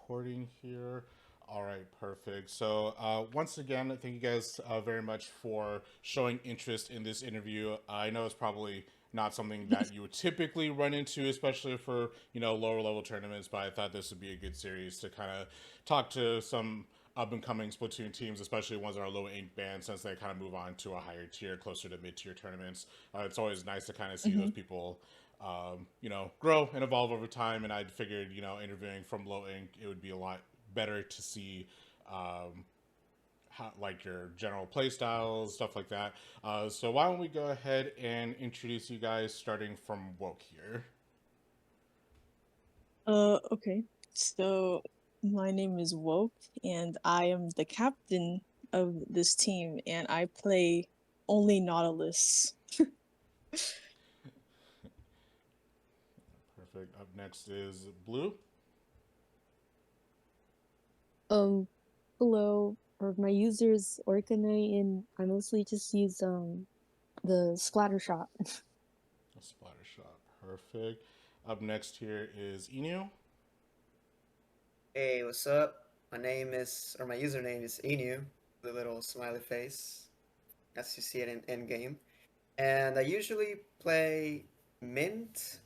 recording here. All right, perfect. So, once again, thank you guys very much for showing interest in this interview. I know it's probably not something that you would typically run into, especially for lower level tournaments. But I thought this would be a good series to kind of talk to some up and coming Splatoon teams, especially ones that are low ink banned, since they kind of move on to a higher tier, closer to mid tier tournaments. It's always nice to kind of see those Hmm. people grow and evolve over time. And I figured, interviewing from low ink, it would be a lot better to see how, like your general play styles, stuff like that. So why don't we go ahead and introduce you guys, starting from Woke here. Okay. So my name is Woke, and I am the captain of this team, and I play only Nautilus. Perfect. Up next is Blue. Um, Hello, or my user's Orca, and I mostly just use the splatter shot. A splatter shot. Perfect. Up next here is Enew. Hey, what's up? My username is Enew, the little smiley face, as you see it in game. And I usually play Mint,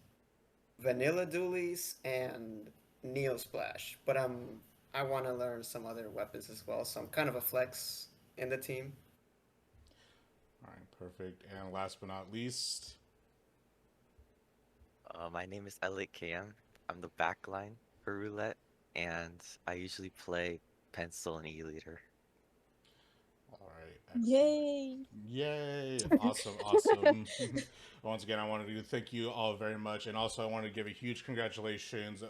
Vanilla Dualies, and Neo Splash. But I want to learn some other weapons as well, so I'm kind of a flex in the team. All right, perfect. And last but not least, My name is Elliot KM. I'm the backline for Roulette, and I usually play Pencil and E-Leader. all right, excellent. Yay! Yay! Awesome, awesome. Once again, I wanted to thank you all very much, and also I want to give a huge congratulations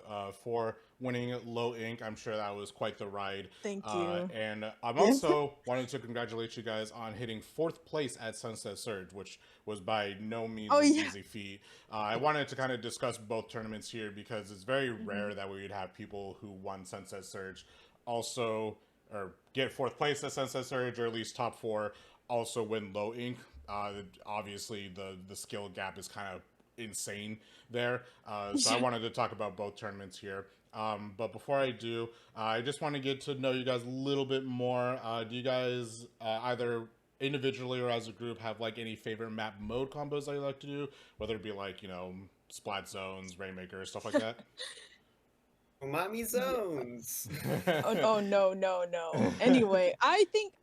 for winning Low Ink. I'm sure that was quite the ride. Thank you. And I'm also wanted to congratulate you guys on hitting fourth place at Sunset Surge, which was by no means Oh an yeah. easy feat. I wanted to kind of discuss both tournaments here because it's very Hmm. rare that we would have people who won Sunset Surge also or get fourth place at Sunset Surge, or at least top four, also win low ink. Obviously, the skill gap is kind of insane there. So I Yeah. wanted to talk about both tournaments here. But before I do, I just want to get to know you guys a little bit more. Do you guys either individually or as a group have like any favorite map mode combos that you like to do, whether it be like splat zones, rainmaker, stuff like that? Umami Yeah. Zones! Oh no, no, no. Anyway, I think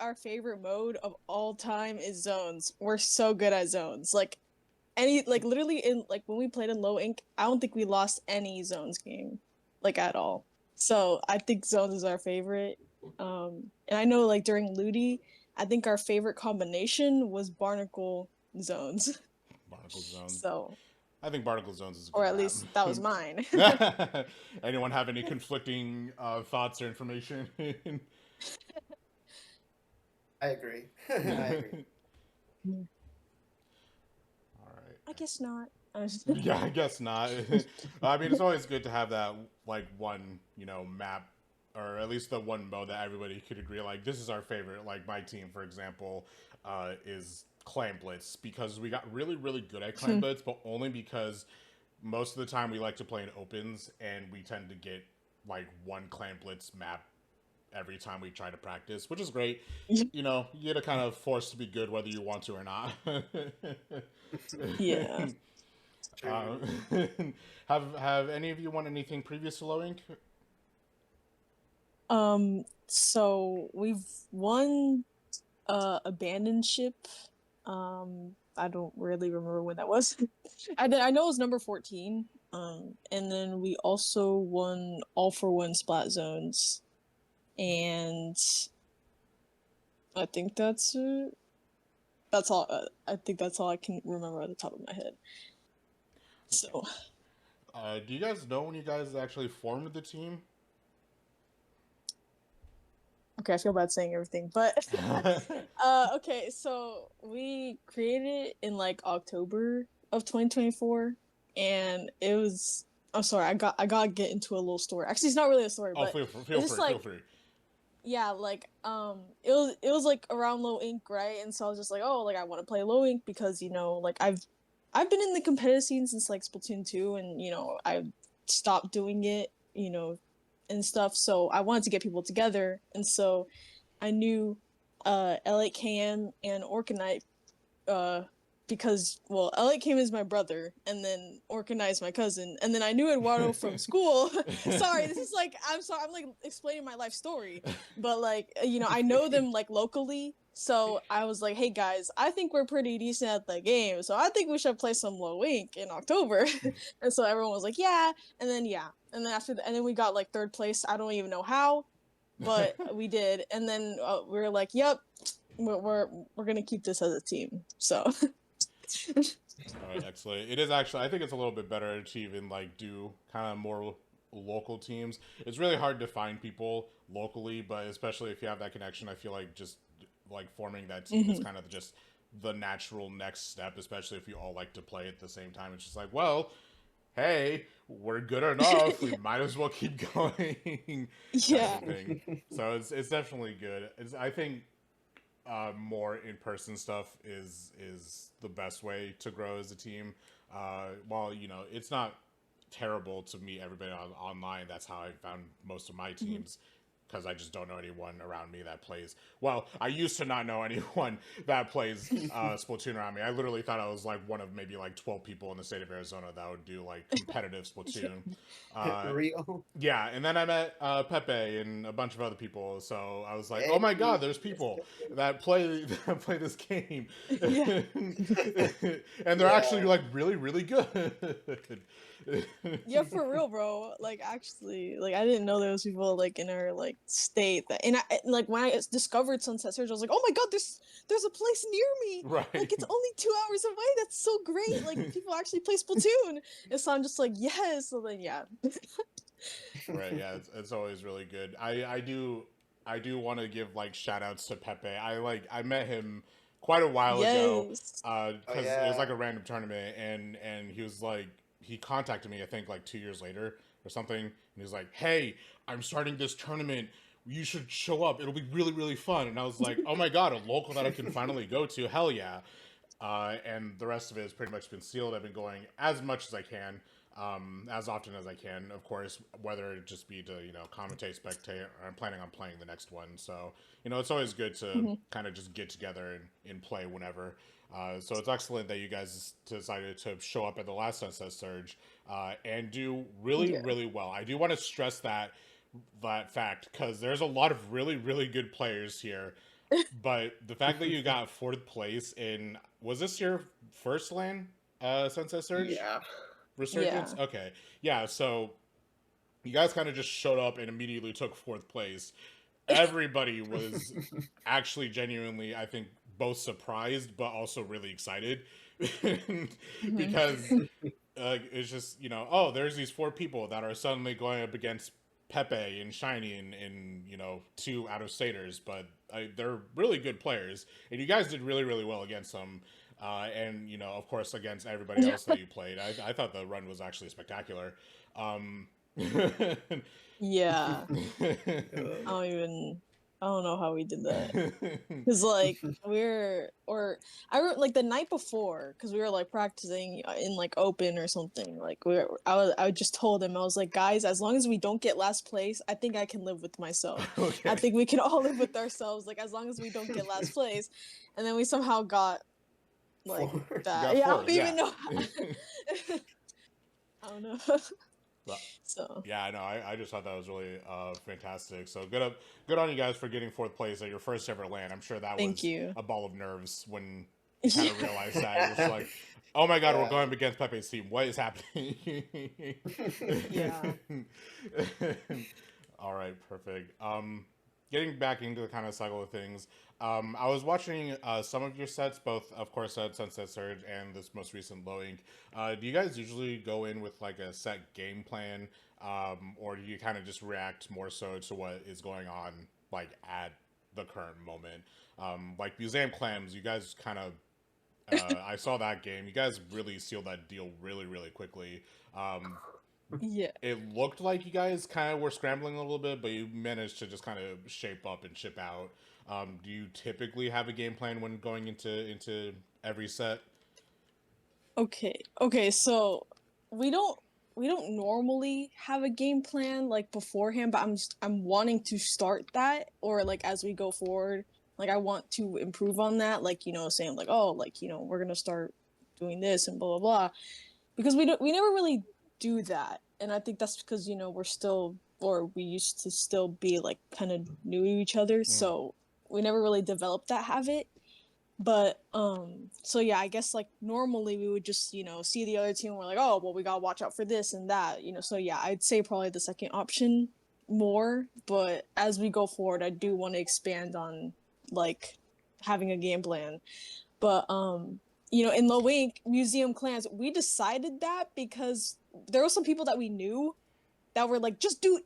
our favorite mode of all time is zones. We're so good at zones. Like literally in like when we played in low ink, I don't think we lost any zones game like at all. So I think zones is our favorite. And I know like during Ludi, I think our favorite combination was barnacle zones. Barnacle Zones. So, I think Barnacle Zones is a or good at map. least that was mine. Anyone have any conflicting thoughts or information? I agree. I agree. All right. I guess not. Yeah, I guess not. I mean, it's always good to have that like one, map, or at least the one mode that everybody could agree. Like this is our favorite. Like my team, for example, is Clan Blitz because we got really, really good at Clan Blitz, but only because most of the time we like to play in opens, and we tend to get like one Clan Blitz map every time we try to practice, which is great. You get a kind of forced to be good whether you want to or not. Yeah. True. have any of you won anything previous to Low Ink? So we've won abandoned ship. I don't really remember when that was. I know it was number 14. And then we also won all for one splat zones. And I think that's it. That's all. I think that's all I can remember at the top of my head. Okay. So, Do you guys know when you guys actually formed the team? okay, I feel bad saying everything, but okay, so we created it in like October of 2024, and it was. I'm sorry, I got to get into a little story. Actually, it's not really a story, Oh, but feel it's just free, feel like free. yeah, like it was like around low ink, right? And so I was just like, oh, like I want to play low ink because like I've been in the competitive scene since like Splatoon 2, and I stopped doing it, and stuff. So I wanted to get people together, and so I knew L8KM and Orcanite because L8KM is my brother, and then Orcanite is my cousin, and then I knew Eduardo from school. Sorry, this is like I'm sorry, I'm like explaining my life story, but like I know them like locally. So I was like, hey guys, I think we're pretty decent at the game, so I think we should play some Low Ink in October. And so everyone was like, yeah, and then and then we got like third place. I don't even know how, but we did. And then we were like, yep, we're gonna keep this as a team. So All right, excellent. It is actually, I think it's a little bit better to even like do kind of more local teams. It's really hard to find people locally, but especially if you have that connection, I feel like just like forming that team is kind of just the natural next step, especially if you all like to play at the same time. It's just like, well, hey, we're good enough. We might as well keep going. yeah. Kind of thing. So it's definitely good. I think more in-person stuff is the best way to grow as a team. While it's not terrible to meet everybody online. That's how I found most of my teams. Because I just don't know anyone around me that plays. Well, I used to not know anyone that plays Splatoon around me. I literally thought I was like one of maybe like 12 people in the state of Arizona that would do like competitive Splatoon. Real. Yeah, and then I met Pepe and a bunch of other people. So I was like, oh my god, there's people that play this game, Yeah. and they're actually like really really good. Yeah, for real, bro. Like actually, like I didn't know there was people like in our like state that, and like when I discovered Sunset Surge, I was like, oh my god, there's a place near me. Right. Like it's only 2 hours away. That's so great. Like people actually play Splatoon, and so I'm just like, yes. So then yeah. Right. Yeah, it's always really good. I do want to give like shout outs to Pepe. I met him quite a while ago Yes. because it was like a random tournament, and he was like he contacted me I think like 2 years later or something, and he was like, hey, I'm starting this tournament, you should show up, it'll be really really fun. And I was like, oh my god, a local that I can finally go to, hell yeah. And the rest of it has pretty much been sealed. I've been going as much as I can, as often as I can, of course, whether it just be to, commentate, spectate, or I'm planning on playing the next one. So, it's always good to kind of just get together and play whenever. So it's excellent that you guys decided to show up at the last Sunset Surge and do really, Yeah. really well. I do want to stress that fact because there's a lot of really, really good players here. But the fact that you got fourth place in, was this your first LAN Sunset Surge? Yeah. Resurgence? Yeah. Okay. Yeah, so you guys kind of just showed up and immediately took fourth place. Everybody was actually genuinely, I think, both surprised but also really excited because it's just, oh, there's these four people that are suddenly going up against Pepe and Shiny and 2 out-of-staters, but they're really good players, and you guys did really, really well against them. And of course, against everybody else that you played, I thought the run was actually spectacular. Yeah. I don't know how we did that. Cause like I wrote like the night before, cause we were like practicing in like open or something. Like I just told him, I was like, guys, as long as we don't get last place, I think I can live with myself. Okay. I think we can all live with ourselves. Like as long as we don't get last place, and then we somehow got like Four. that. You got Yeah, I four, don't even know. I don't know. Well, So yeah, no, I just thought that was really fantastic. So good on you guys for getting fourth place at your first ever LAN. I'm sure that thank was you. a ball of nerves when you kind of realized that. It was like, oh my god, we're going up against Pepe's team. What is happening? Yeah. All right, perfect. Getting back into the kind of cycle of things, I was watching some of your sets, both, of course, at Sunset Surge and this most recent Low Ink. Do you guys usually go in with like a set game plan, or do you kind of just react more so to what is going on, like at the current moment? Like Museum Clams, you guys kind of, I saw that game. You guys really sealed that deal really, really quickly. Yeah. It looked like you guys kind of were scrambling a little bit, but you managed to just kind of shape up and ship out. Do you typically have a game plan when going into every set? Okay. So we don't we don't normally have a game plan like beforehand, but I'm wanting to start that, or like as we go forward, like I want to improve on that, like, you know, saying like, oh, like, you know, we're gonna start doing this and blah blah blah, because we never really do that, and I think that's because, you know, we're still, or we used to still be like kind of new to each other, so we never really developed that habit. But so yeah, I guess like normally we would just, you know, see the other team and we're like, oh well, we gotta watch out for this and that, you know. So yeah, I'd say probably the second option more, but as we go forward, I do want to expand on like having a game plan. But you know, in Low Wink Museum Clans, we decided that because there were some people that we knew that were like, just do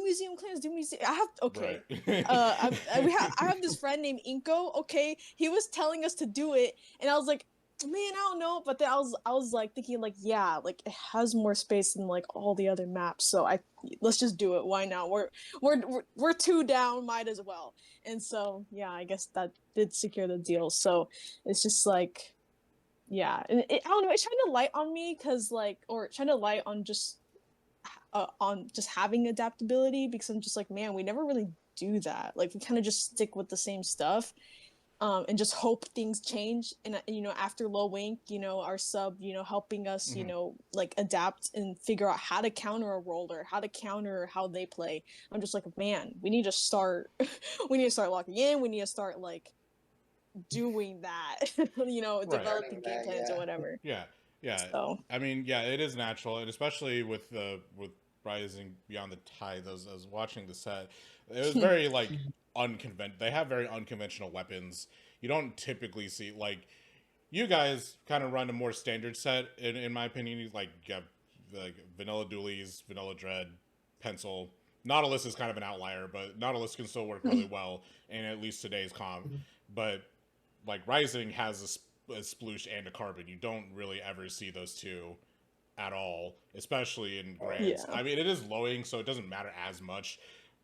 museum clans, do museum. I have okay. Right. I have this friend named Inko. Okay, he was telling us to do it, and I was like, man, I don't know. But then I was like thinking like, yeah, like it has more space than like all the other maps, so let's just do it. Why not? We're two down, might as well. And so yeah, I guess that did secure the deal. So it's just like, yeah, and I don't know. It's trying to light on me because like, or trying to light on just having adaptability, because I'm just like, man, we never really do that. Like we kind of just stick with the same stuff, and just hope things change. And you know, after Low Wink, you know, our sub, you know, helping us, you know, like adapt and figure out how to counter a roller, how to counter how they play. I'm just like, man, we need to start. We need to start locking in. We need to start like doing that. You know, Right. developing game plans or whatever. Yeah, yeah. So I mean, yeah, it is natural, and especially with Rising Beyond the Tide, I was watching the set. It was very like unconventional. They have very unconventional weapons. You don't typically see like you guys kind of run a more standard set in my opinion. Like you have like vanilla dualies, vanilla dread, pencil. Nautilus is kind of an outlier, but Nautilus can still work really well in at least today's comp. But like Rising has a sploosh and a carbon. You don't really ever see those two at all, especially in grants. yeah. I mean, it is lowing, so it doesn't matter as much.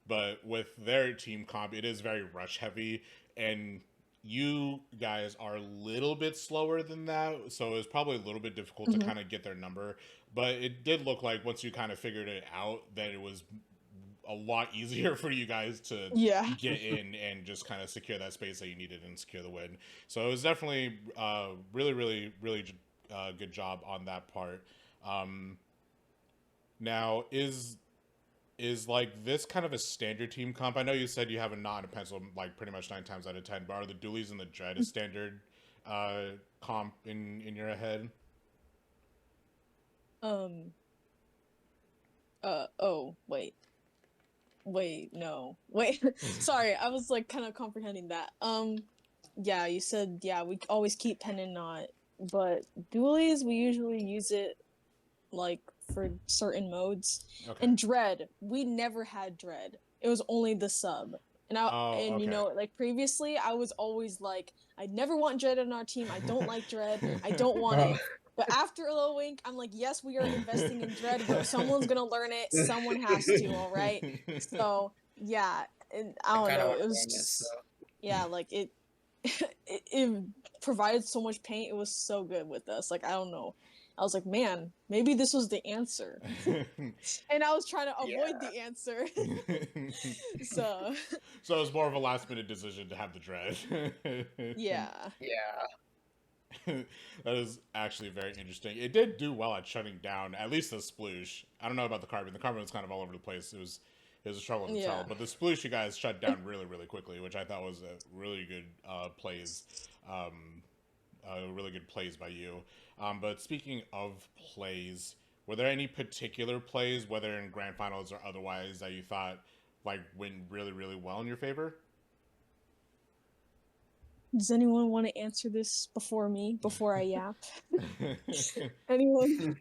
But with their team comp, it is very rush heavy, and you guys are a little bit slower than that, so it's probably a little bit difficult to kind of get their number. But it did look like once you kind of figured it out, that it was a lot easier for you guys to Yeah. get in and just kind of secure that space that you needed and secure the win. So it was definitely really good job on that part. Now is like this kind of a standard team comp? I know you said you have a knot and a pencil like pretty much 9 times out of 10, but are the dualies and the dread a standard comp in your head? Oh, wait, no. Wait. Sorry, I was like kind of comprehending that. Yeah, you said, yeah, we always keep pen and knot, but dualies, we usually use it like for certain modes. Okay. And dread, we never had dread. It was only the sub. And okay. you know, like previously I was always like, I never want dread on our team. I don't like dread. I don't want it. But after Low Wink, I'm like, yes, we are investing in dread, but if someone's gonna learn it, someone has to, all right? So yeah, and I don't know. It was just, yeah, like it it provided so much paint. It was so good with us. Like I don't know. I was like, man, maybe this was the answer. And I was trying to avoid the answer. So it's more of a last minute decision to have the dread. yeah. That is actually very interesting. It did do well at shutting down at least the sploosh. I don't know about the carbon. The carbon was kind of all over the place. It was a struggle to tell. But the sploosh you guys shut down really quickly, which I thought was a really good plays. Really good plays by you. But speaking of plays, were there any particular plays, whether in grand finals or otherwise, that you thought like went really well in your favor? Does anyone want to answer this before me, before I yap? Anyone?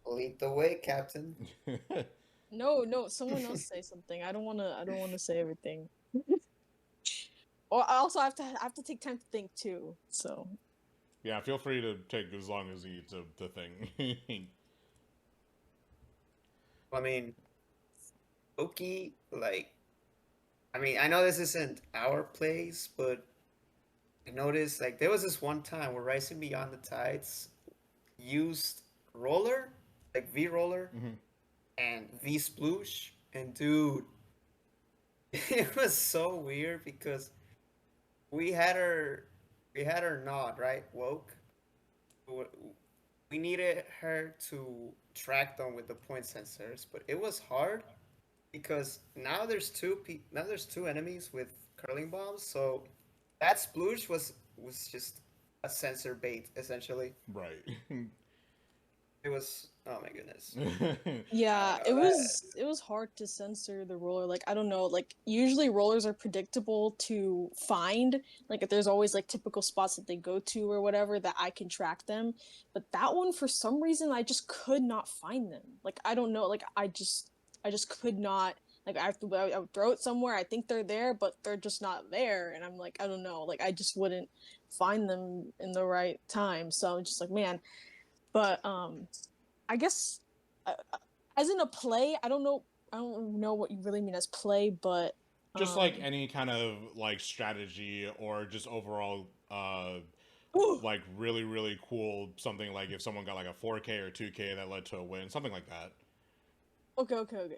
Lead the way, Captain. No, someone else say something. I don't wanna say everything. Or I also have to take time to think too. So yeah, feel free to take as long as you need to think. I mean, Oki, like, I mean, I know this isn't our place, but I noticed like there was this one time where Rising Beyond the Tides used roller, like V roller, Mm-hmm. and V sploosh, and dude, it was so weird because we had our we had her nod right woke. W- We needed her to track them with the point sensors, but it was hard because now there's two enemies with curling bombs, so that sploosh was just a sensor bait essentially. Right. It was, oh my goodness. I Yeah, don't it know that. was hard to censor the roller. Like, I don't know, like usually rollers are predictable to find. Like if there's always like typical spots that they go to or whatever that I can track them. But that one for some reason I just could not find them. Like I don't know, like I just could not, like I would throw it somewhere. I think they're there, but they're just not there and I'm like, I don't know, like I just wouldn't find them in the right time. So I'm just like, man, but I guess uh, as in a play, I don't know what you really mean as play, but Just like um, any kind of like strategy or just overall ooh, like really really cool something, like if someone got like a 4K or 2K that led to a win, something like that. okay.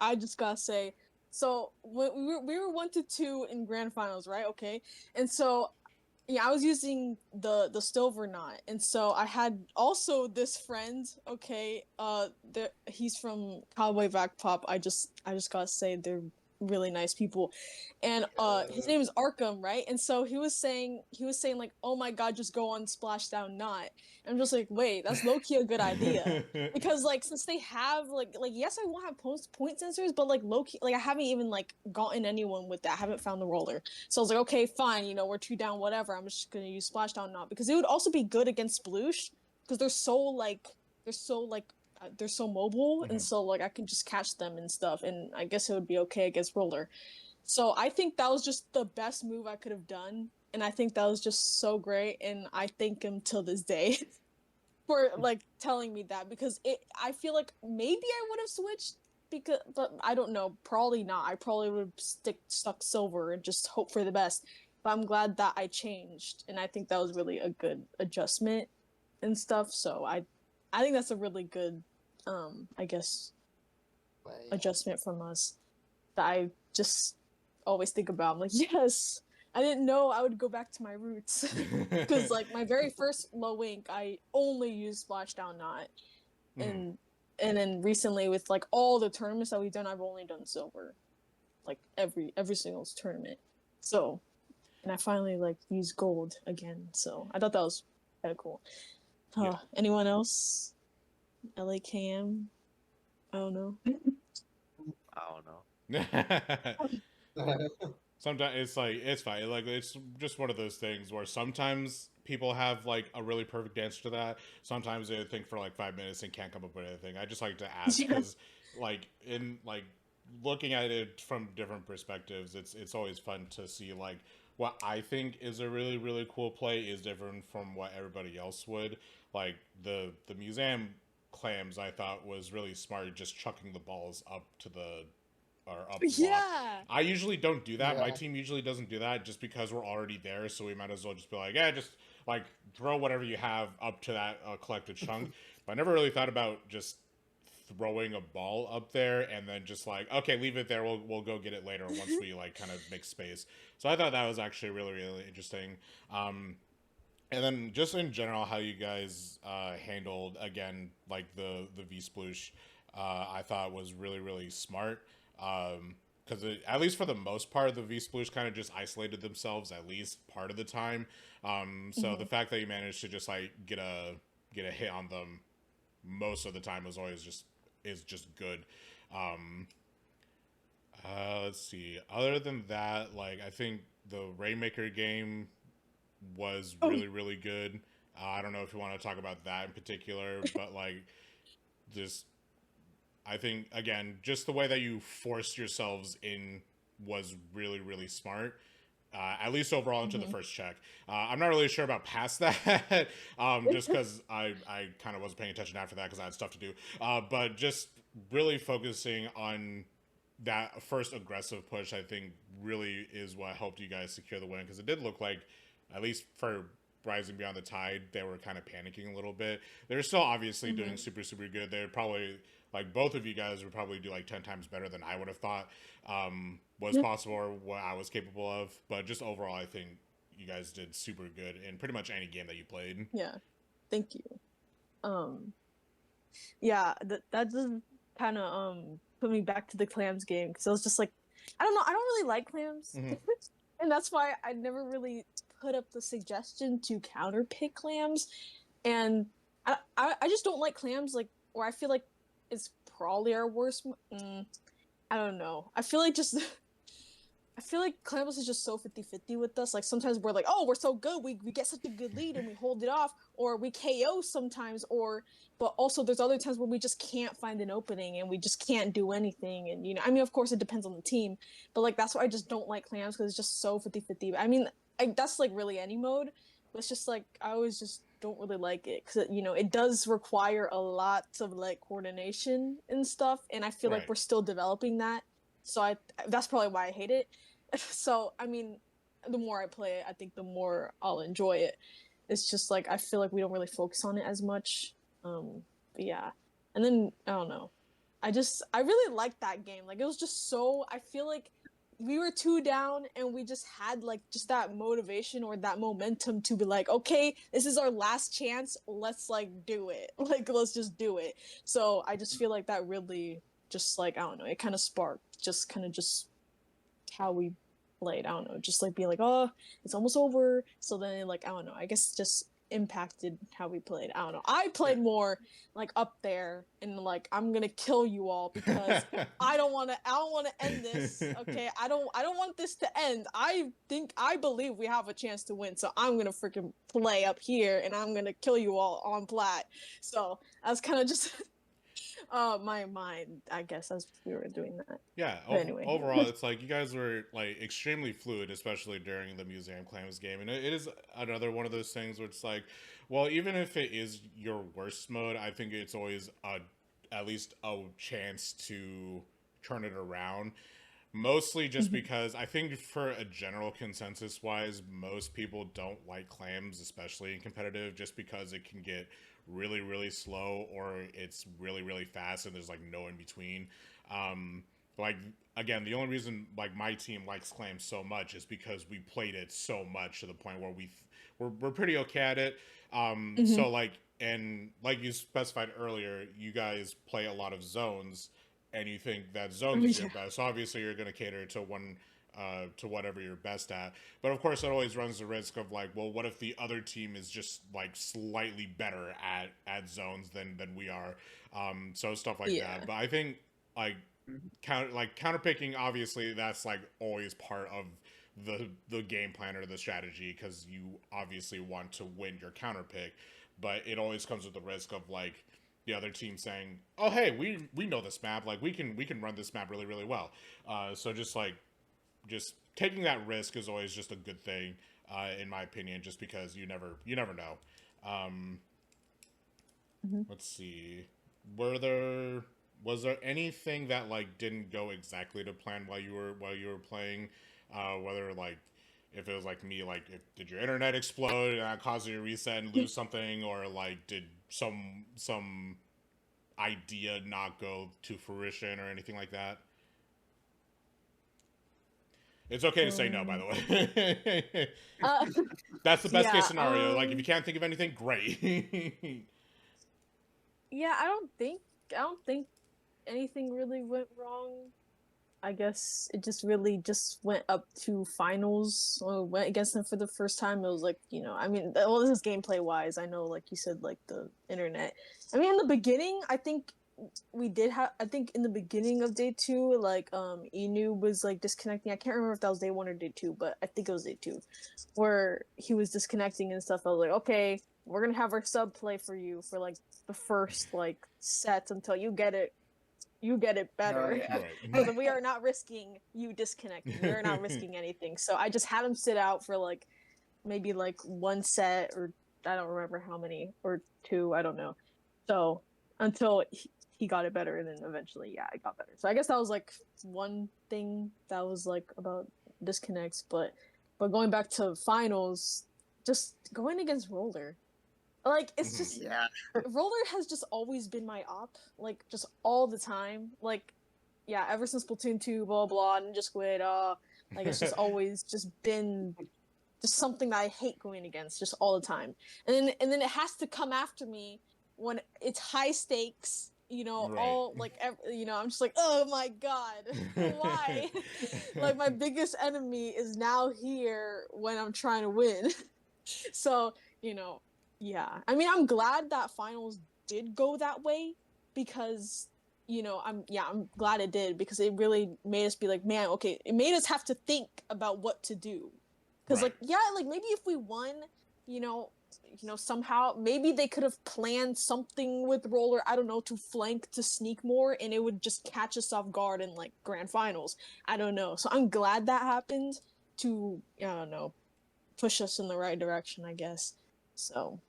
I just gotta say, so when we were 1-2 in grand finals, right? Okay, and so yeah, I was using the silver knot, and so I had also this friend. Okay, he's from Cowboy Back Pop. I just gotta say they're really nice people, and his name is Arkham, right? And so he was saying like, oh my god, just go on Splashdown Knot. And I'm just like, wait, that's low key a good idea. Because like since they have like yes I will have point sensors but like low key like I haven't even like gotten anyone with that. I haven't found the roller, so I was like, okay, fine, you know, we're two down, whatever. I'm just gonna use Splashdown Knot because it would also be good against Sploosh because they're so like they're so mobile, and Mhm. so like I can just catch them and stuff, and I guess it would be okay against Roller. So I think that was just the best move I could have done, and I think that was just so great, and I thank him till this day for like telling me that because it I feel like maybe I would have switched because but I don't know, probably not. I probably would have stuck silver and just hope for the best. But I'm glad that I changed, and I think that was really a good adjustment and stuff. So I think that's a really good I guess Play. adjustment from us that I just always think about. I'm like, yes, I didn't know I would go back to my roots. Because like my very first low ink, I only used Splashdown Knot, Mhm. and then recently with like all the tournaments that we've done, I've only done silver, like every single tournament. So, and I finally like used gold again. So I thought that was kind of cool. Yeah. Anyone else? LAKM? I don't know. I don't know. Sometimes it's like it's fine. Like it's just one of those things where sometimes people have like a really perfect answer to that. Sometimes they think for like 5 minutes and can't come up with anything. I just like to ask Yeah. because, like, in like looking at it from different perspectives, it's always fun to see like what I think is a really really cool play is different from what everybody else would. Like the museum clams I thought was really smart, just chucking the balls up to the or up block. Yeah. I usually don't do that. My Yeah. team usually doesn't do that just because we're already there, so we might as well just be like, yeah, just like throw whatever you have up to that collected chunk. But I never really thought about just throwing a ball up there and then just like, okay, leave it there. We'll go get it later once we like kind of make space. So I thought that was actually really really interesting. And then just in general, how you guys handled again like the V sploosh, I thought was really really smart. Because at least for the most part, the V sploosh kind of just isolated themselves at least part of the time. So the Mhm. fact that you managed to just like get a hit on them most of the time was always just is just good. Um, let's see. Other than that, like I think the Rainmaker game was Oh, really really good. I don't know if you want to talk about that in particular, but like just I think again just the way that you forced yourselves in was really really smart. At least overall into the mhm. first check. I'm not really sure about past that, just because I kind of wasn't paying attention after that because I had stuff to do. But just really focusing on that first aggressive push, I think, really is what helped you guys secure the win because it did look like, at least for Rising Beyond the Tide, they were kind of panicking a little bit. They're still obviously doing super, super good. They're probably, like, both of you guys would probably do like 10 times better than I would have thought was possible or what I was capable of. But just overall, I think you guys did super good in pretty much any game that you played. Yeah, thank you. Yeah, that just kind of put me back to the clams game because I was just like, I don't know, I don't really like clams, and that's why I never really put up the suggestion to counter pick clams, and I just don't like clams, like, or I feel like it's probably our worst. I don't know. I feel like Clambus is just so 50-50 with us. Like, sometimes we're like, oh, we're so good, we get such a good lead and we hold it off, or we KO sometimes, but also there's other times where we just can't find an opening and we just can't do anything. And, you know, I mean, of course it depends on the team, but like, that's why I just don't like clams, because it's just so 50-50. I mean, that's like really any mode, but it's just like, I always just don't really like it, because, you know, it does require a lot of like coordination and stuff, and I feel like we're still developing that. So that's probably why I hate it. So, I mean, the more I play it, I think the more I'll enjoy it. It's just like, I feel like we don't really focus on it as much. But yeah. And then, I don't know. I really liked that game. Like, it was just so, I feel like we were 2 down and we just had like just that motivation or that momentum to be like, okay, this is our last chance. Let's like do it. Like, let's just do it. So I just feel like that really just like, I don't know, it kind of sparked just how we played. I don't know, just like being like, oh, it's almost over. So then, like, I don't know, I guess just impacted how we played. I don't know. I played more like up there and like, I'm gonna kill you all because I don't want to end this. Okay, I don't want this to end. I believe we have a chance to win, so I'm gonna freaking play up here and I'm gonna kill you all on plat. So that's kind of just my mind, I guess, as we were doing that. Yeah, anyway. Overall, it's like you guys were like extremely fluid, especially during the Museum Claims game, and it is another one of those things where it's like, well, even if it is your worst mode, I think it's always at least a chance to turn it around. Mostly just because I think for a general consensus wise, most people don't like clams, especially in competitive, just because it can get really, really slow or it's really, really fast and there's like no in between. Like, again, the only reason like my team likes clams so much is because we played it so much to the point where we're pretty okay at it. So like, and like you specified earlier, you guys play a lot of zones and you think that zones are your best. So obviously you're going to cater to one to whatever you're best at. But of course, it always runs the risk of like, well, what if the other team is just like slightly better at zones than we are? So stuff like that. But I think like counterpicking, obviously that's like always part of the game plan or the strategy, because you obviously want to win your counterpick, but it always comes with the risk of like the other team saying, "Oh, hey, we know this map. Like we can run this map really, really well." So just taking that risk is always just a good thing, in my opinion. Just because you never know. Let's see. Was there anything that like didn't go exactly to plan while you were playing? Whether like if it was like me, like did your internet explode and that caused you to reset and lose something, or like did some idea not go to fruition or anything like that? It's okay to say no, by the way. That's the best case scenario. Like if you can't think of anything, great. Yeah, I don't think anything really went wrong. I guess it just really just went up to finals. Went against them for the first time. It was like, you know, I mean, well, this is gameplay wise. I know, like you said, like the internet. I mean, in the beginning, I think we did have. I think in the beginning of day 2, like Enew was like disconnecting. I can't remember if that was day 1 or day 2, but I think it was day 2, where he was disconnecting and stuff. I was like, okay, we're gonna have our sub play for you for like the first like sets until you get it better. Oh, yeah. Because we are not risking you disconnecting. We are not risking anything. So I just had him sit out for like maybe like 1 set, or I don't remember how many, or 2, I don't know. So until he got it better, and then eventually, yeah, it got better. So I guess that was like one thing that was like about disconnects. But going back to finals, just going against Roller. Like, it's just Yeah. Roller has just always been my op, like, just all the time. Like, yeah, ever since Splatoon 2, blah blah, and just quit. Like, it's just always just been just something that I hate going against, just all the time. And then it has to come after me when it's high stakes. You know, Right. all like, you know, I'm just like, oh my god, why? Like, my biggest enemy is now here when I'm trying to win. So, you know, yeah. I mean, I'm glad that finals did go that way because, you know, I'm glad it did because it really made us be like, man, okay, it made us have to think about what to do. Cuz like, Right. yeah, like maybe if we won, you know, somehow maybe they could have planned something with Roller, I don't know, to flank, to sneak more, and it would just catch us off guard in like grand finals. I don't know. So I'm glad that happened to, I don't know, push us in the right direction, I guess. So,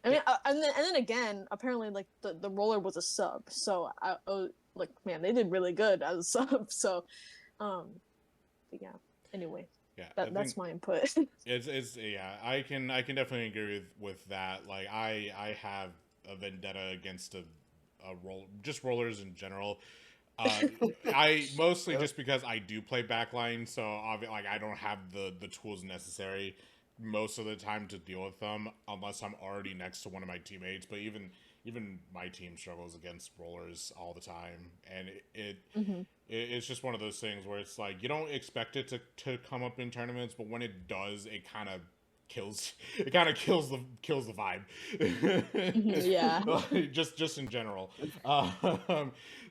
I mean, and then again, apparently, like the Roller was a sub, so I like, man, they did really good as a sub. So, but yeah. Anyway, Yeah, that's my input. it's yeah. I can definitely agree with that. Like I have a vendetta against a just rollers in general. I mostly Yep. just because I do play backline, so like I don't have the tools necessary most of the time to deal with them unless I'm already next to one of my teammates. But even my team struggles against rollers all the time, and Mhm. it's just one of those things where it's like you don't expect it to come up in tournaments, but when it does, it kind of kills kills the vibe. Yeah. just in general.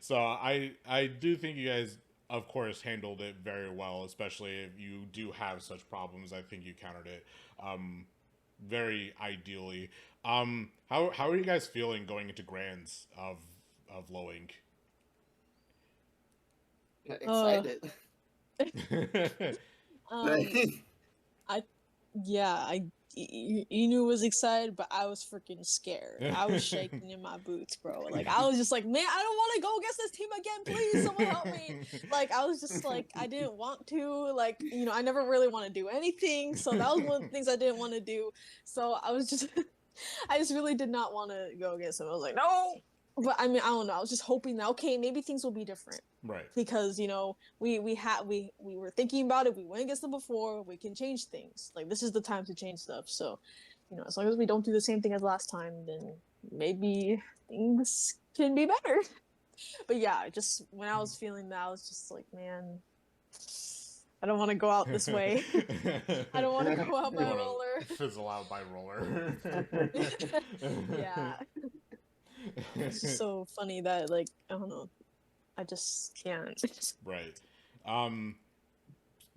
So I do think you guys, of course, handled it very well, especially if you do have such problems. I think you countered it very ideally. How are you guys feeling going into grands of low ink? Uh, Excited. um, I yeah, Enew was excited, but I was freaking scared. I was shaking in my boots, bro. Like, I was just like, man, I don't want to go against this team again. Please, someone help me. Like, I was just like, I didn't want to. Like, you know, I never really want to do anything. So that was one of the things I didn't want to do. So I was just, I just really did not want to go against him. I was like, no. But I mean, I don't know. I was just hoping that, okay, maybe things will be different Right. because, you know, we were thinking about it. We went against them before. We can change things. Like, this is the time to change stuff. So, you know, as long as we don't do the same thing as last time, then maybe things can be better. But yeah, just when I was feeling that, I was just like, man, I don't want to go out this way. I don't want to go out You by want Roller. to fizzle out by roller. Yeah, it's just so funny that, like, I don't know, I just can't. Right. Um,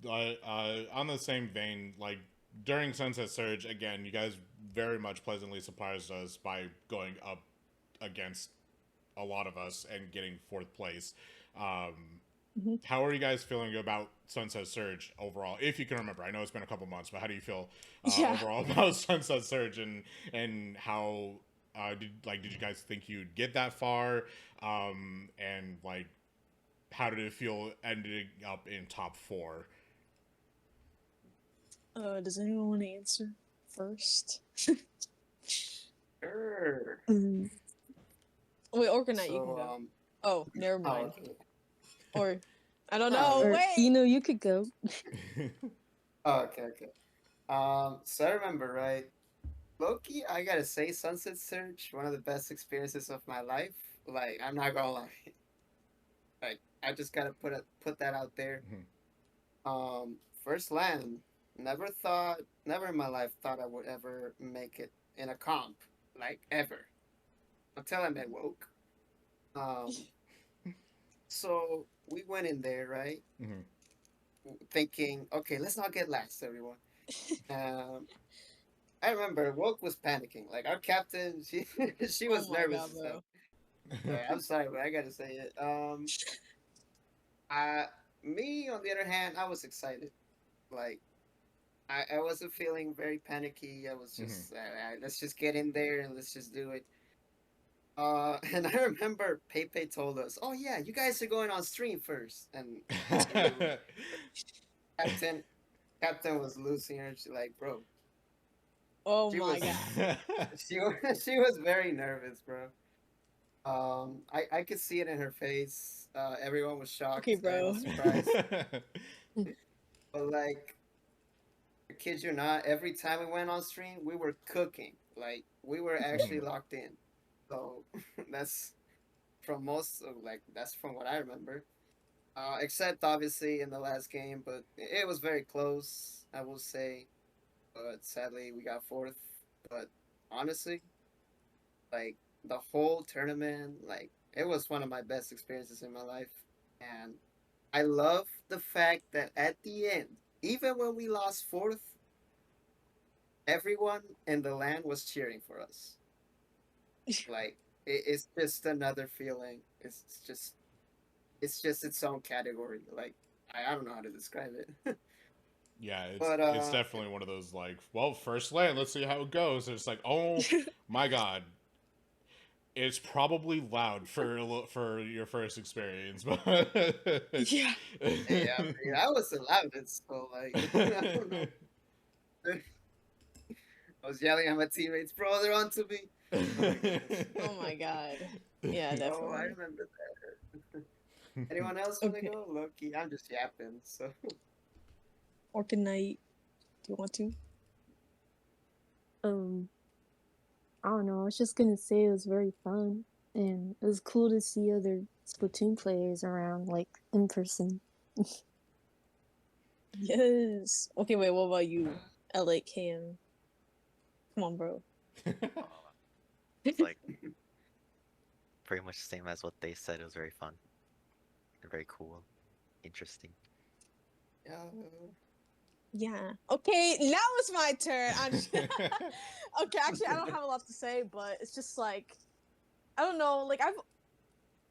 on the same vein, like during Sunset Surge, again, you guys very much pleasantly surprised us by going up against a lot of us and getting fourth place. Mhm. How are you guys feeling about Sunset Surge overall? If you can remember, I know it's been a couple months, but how do you feel Yeah. overall about Sunset Surge and how did you guys think you'd get that far? And like how did it feel ending up in top 4? Does anyone want to answer first? Sure. Wait, Orca Knight, you can So go. Oh, never oh, mind. okay. Or I don't No, know. okay. Or Wait. you could go. Oh, okay. So I remember, right? Loki, I gotta say, Sunset Search, one of the best experiences of my life. Like, I'm not gonna lie. Like, I just gotta put that out there. First land. Never in my life thought I would ever make it in a comp, like ever, until I met Woke. Um, so we went in there, right? Mm-hmm. Thinking, okay, let's not get last, everyone. Um, I remember Woke was panicking. Like our captain, she Oh was my nervous god, as hell. bro. I'm sorry, but I gotta say it. I Me on the other hand, I was excited. Like I wasn't feeling very panicky. I was just let's just get in there and let's just do it. And I remember Pepe told us, "Oh yeah, you guys are going on stream first." And Captain Captain was losing her. She's like, "Bro, Oh She my was god. she was very nervous, bro. I could see it in her face. Everyone was Okay, shocked. Everyone bro. was surprised. But like, I kid you not, every time we went on stream, we were cooking. Like we were actually locked in. So that's from most of that's from what I remember. Except obviously in the last game, but it was very close, I will say. But sadly, we got fourth. But honestly, like the whole tournament, like it was one of my best experiences in my life, and I love the fact that at the end, even when we lost fourth, everyone in the land was cheering for us. Like it's just another feeling. It's just its own category. Like I don't know how to describe it. Yeah, But it's definitely one of those like, well, first land, let's see how it goes. And it's like, oh my god, it's probably loud for your first experience, but Yeah. yeah, I mean, I was the loudest, so like I don't know. I was yelling at my teammates, bro, they're onto me. Oh my goodness. Oh my god. Yeah, Oh, I definitely. remember that. Anyone else wanna Okay. go? Loki, I'm just yapping, so Orca Knight. Do you want to? I don't know. I was just gonna say it was very fun, and it was cool to see other Splatoon players around, like in person. Yes. Okay, wait, what about you? LAKM. Come on, bro. It's like pretty much the same as what they said. It was very fun, and very cool, interesting. yeah. Yeah. Okay, now it's my turn. I'm just... Okay, actually, I don't have a lot to say, but it's just like, I don't know, like I've,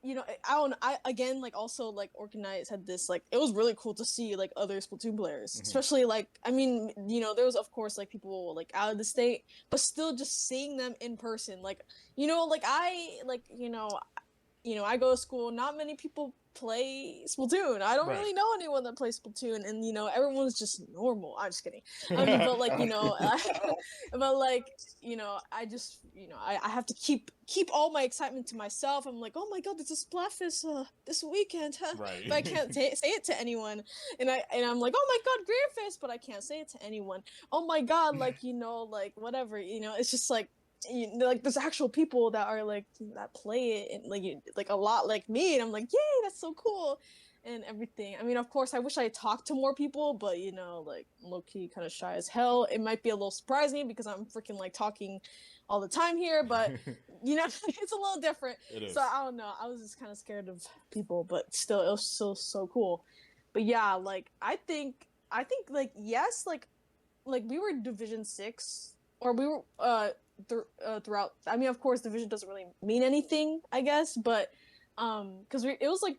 I don't, I again, like also like Organize had this, like, it was really cool to see like other Splatoon players, especially like, I mean, there was of course like people like out of the state, but still just seeing them in person, like, like I go to school. Not many people play Splatoon. I don't Right. really know anyone that plays Splatoon, and everyone's just normal. I'm just kidding. But like but like I just I have to keep all my excitement to myself. I'm like, oh my god, there's a Splatfest this weekend, Right. but I can't say it to anyone. And I'm like, oh my god, Grandfest, but I can't say it to anyone. Oh my god, like like whatever. It's just like like there's actual people that are like that play it and like a lot like me, and I'm like, yay, that's so cool and everything. I mean, of course I wish I talked to more people, but like low-key kind of shy as hell. It might be a little surprising because I'm freaking like talking all the time here, but it's a little different. It is. So I don't know, I was just kind of scared of people, but still it was so cool. But yeah, like I think like yes, like we were Division 6, or we were throughout. I mean, of course, division doesn't really mean anything, I guess, but because it was like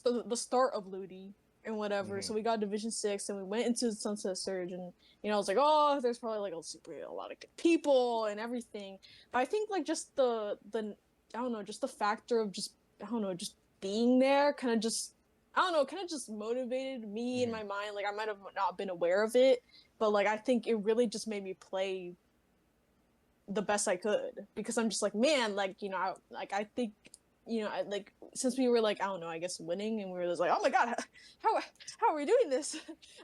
the start of Ludi and whatever. So we got Division 6, and we went into Sunset Surge, and I was like, oh, there's probably like a lot of good people and everything. But I think like just the I don't know, just the factor of just I don't know, just being there, kind of just I don't know, kind of just motivated me in my mind. Like I might have not been aware of it, but like I think it really just made me play the best I could, because I'm just like, man, like I think I like, since we were like, I don't know, I guess winning, and we were just like, oh my god, how are we doing this?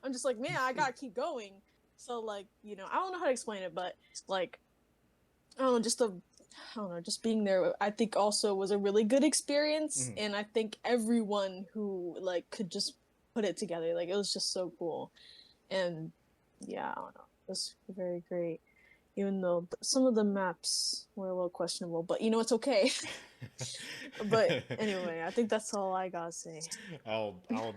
I'm just like, man, I gotta keep going. So like I don't know how to explain it, but like I don't know, just being there, I think also was a really good experience, and I think everyone who like could just put it together, like it was just so cool. And yeah, I don't know, it was very great, even though some of the maps were a little questionable, but it's okay. But anyway, I think that's all I gotta say. I'll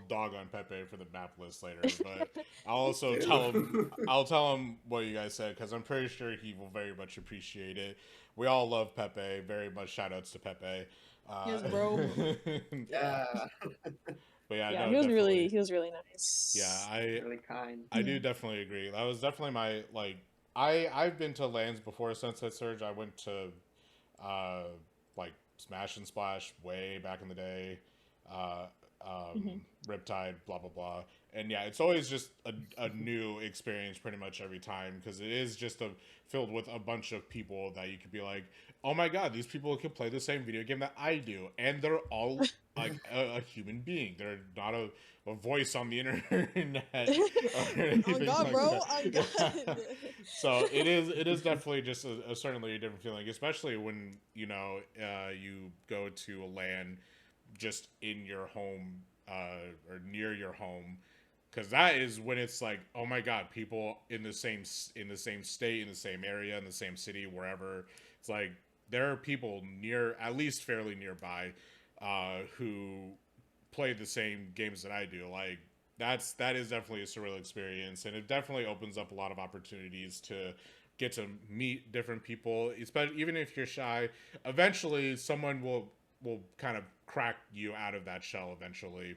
dog on Pepe for the map list later, but I'll also tell him what you guys said, because I'm pretty sure he will very much appreciate it. We all love Pepe very much. Shout outs to Pepe. Yes, bro. Yeah. But yeah, Yeah, no, he was definitely. really nice. Yeah, really kind. I do definitely agree. That was definitely my like. I've been to lands before Sunset Surge. I went to uh like Smash and Splash way back in the day. Riptide, blah blah blah. And yeah, it's always just a new experience pretty much every time, because it is just filled with a bunch of people that you could be like, oh my god, these people can play the same video game that I do, and they're all like a human being. They're not a voice on the internet or anything On God, like bro. that. On God. So it is definitely just a certainly a different feeling, especially when you go to a LAN just in your home or near your home, because that is when it's like, oh my god, people in the same state, in the same area, in the same city, wherever. It's like there are people near, at least fairly nearby, who play the same games that I do. Like that is definitely a surreal experience, and it definitely opens up a lot of opportunities to get to meet different people, especially even if you're shy. Eventually, someone will kind of crack you out of that shell eventually.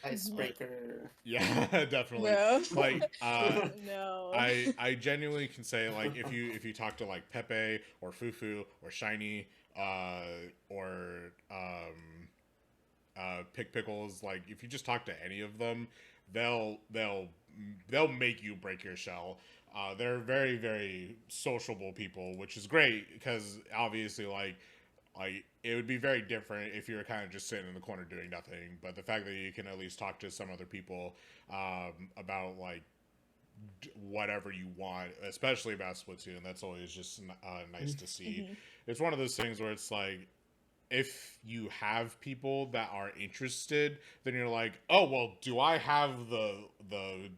Icebreaker. Yeah, definitely. No. Like No. I genuinely can say, like, if you talk to like Pepe or Fufu or Shiny or Pick Pickles, like if you just talk to any of them, they'll make you break your shell. They're very very sociable people, which is great because obviously like it would be very different if you were kind of just sitting in the corner doing nothing. But the fact that you can at least talk to some other people about like whatever you want, especially about Splatoon, that's always just nice to see. It's one of those things where it's like, if you have people that are interested, then you're like, oh well, do I have the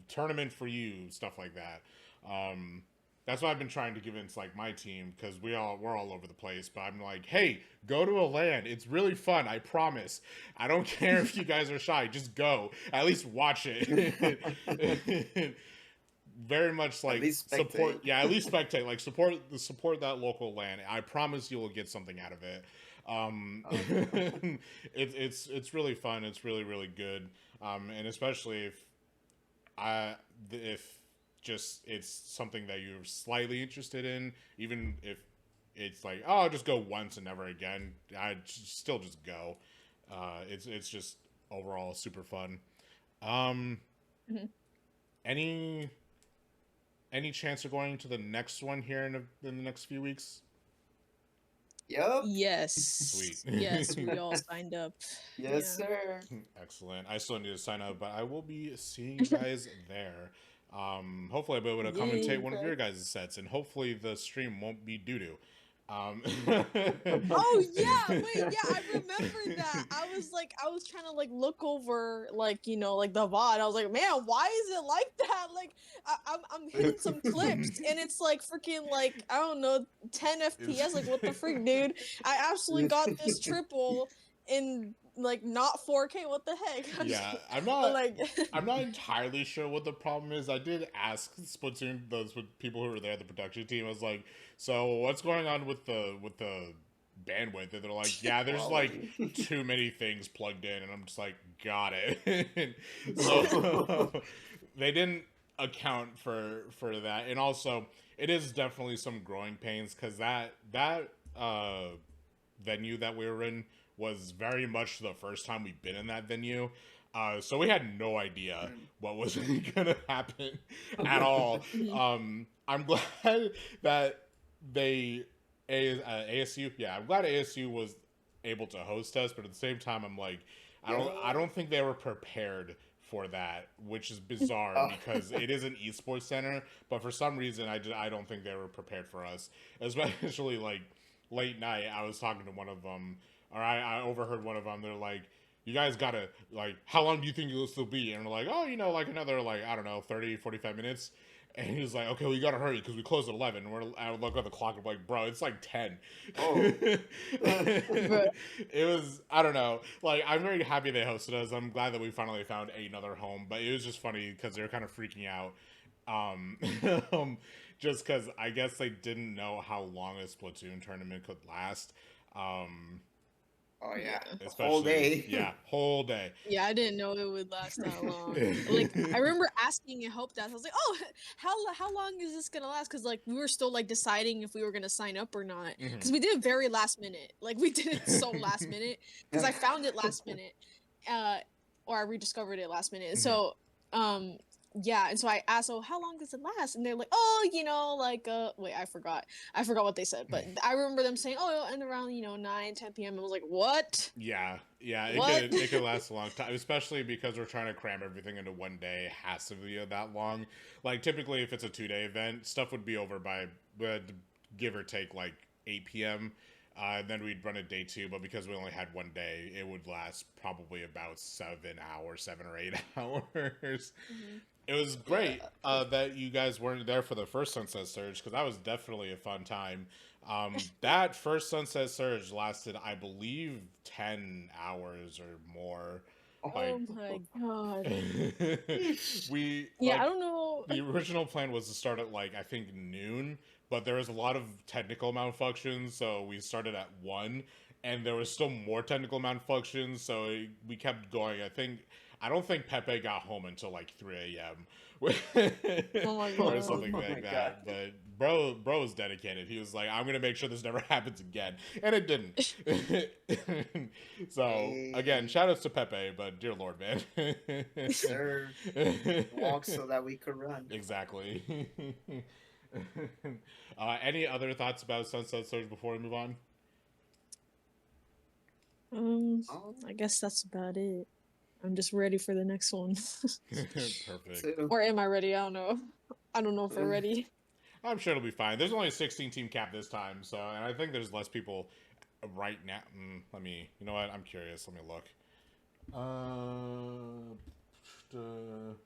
tournament for you, stuff like that. That's why I've been trying to convince like my team, because we're all over the place. But I'm like, hey, go to a LAN. It's really fun. I promise. I don't care if you guys are shy. Just go. At least watch it. Very much like support. Yeah, at least spectate. Like support that local LAN. I promise you will get something out of it. It's really fun. It's really really good. And especially if just it's something that you're slightly interested in, even if it's like, oh, I'll just go once and never again, I'd still just go. It's just overall super fun. Any chance of going to the next one here in the next few weeks? Yep. Yes. Sweet. Yes, we all signed up. Yes, sir. Excellent. I still need to sign up, but I will be seeing you guys there. Hopefully I'll be able to commentate one of your guys' sets, and hopefully the stream won't be doo-doo. Oh yeah, wait, yeah, I remember that. I was trying to like look over like like the VOD. I was like, man, why is it like that? Like I'm hitting some clips and it's like freaking like I don't know 10 FPS. Like what the freak, dude? I absolutely got this triple in like not 4K. What the heck? Yeah, I'm not entirely sure what the problem is. I did ask Splatoon, those people who were there, the production team. I was like, so what's going on with the bandwidth? And they're like, yeah, there's like too many things plugged in, and I'm just like, got it. So they didn't account for that, and also it is definitely some growing pains, because that venue that we were in was very much the first time we've been in that venue. So we had no idea what was going to happen at all. I'm glad that ASU, yeah, I'm glad ASU was able to host us, but at the same time, I'm like, I don't think they were prepared for that, which is bizarre because it is an esports center, but for some reason, I don't think they were prepared for us, especially like late night. I was talking to one of them, or I overheard one of them. They're like, you guys gotta, like, how long do you think you'll still be? And we're like, oh, like another, like, I don't know, 30, 45 minutes. And he was like, okay, well, you gotta hurry because we close at 11. I look at the clock and I'm like, bro, it's like 10. Oh. It was, I don't know. Like, I'm very happy they hosted us. I'm glad that we finally found another home. But it was just funny because they were kind of freaking out. Just because I guess they didn't know how long a Splatoon tournament could last. Oh yeah, Yeah. a whole Especially, day. yeah, whole day. Yeah, I didn't know it would last that long. Like, I remember asking in Help Desk, I was like, "Oh, how long is this gonna last?" Because like we were still like deciding if we were gonna sign up or not. Because we did it very last minute. Like we did it so last minute. Because I found it last minute, or I rediscovered it last minute. So, yeah, and so I asked, "Oh, how long does it last?" And they're like, "Oh, like wait, I forgot what they said, but I remember them saying, "Oh, it'll end around 9, 10 p.m." I was like, "What? Yeah, What?" it could last a long time, especially because we're trying to cram everything into one day. It has to be that long. Like typically, if it's a 2-day event, stuff would be over by give or take like 8 p.m. Then we'd run a day 2, but because we only had one day, it would last probably about 7 hours, 7 or 8 hours. It was great that you guys weren't there for the first Sunset Surge because that was definitely a fun time. That first Sunset Surge lasted, I believe, 10 hours or more. Oh my god. We Yeah, like I don't know. the original plan was to start at like I think noon, but there was a lot of technical malfunctions, so we started at 1, and there was still more technical malfunctions, so we kept going. I don't think Pepe got home until like 3 a.m. Oh my or god. something Oh my like God. that. But bro was dedicated. He was like, I'm gonna make sure this never happens again, and it didn't. So again, Hey. shout outs to Pepe, but dear Lord, man. Sir, walk so that we could run. Exactly. Any other thoughts about Sunset Surge before we move on? Oh, I guess that's about it. I'm just ready for the next one. Perfect. too. Or am I ready? I don't know. I don't know if we're ready. I'm sure it'll be fine. There's only a 16 team cap this time, so and I think there's less people right now. You know what? I'm curious. Let me look. We'll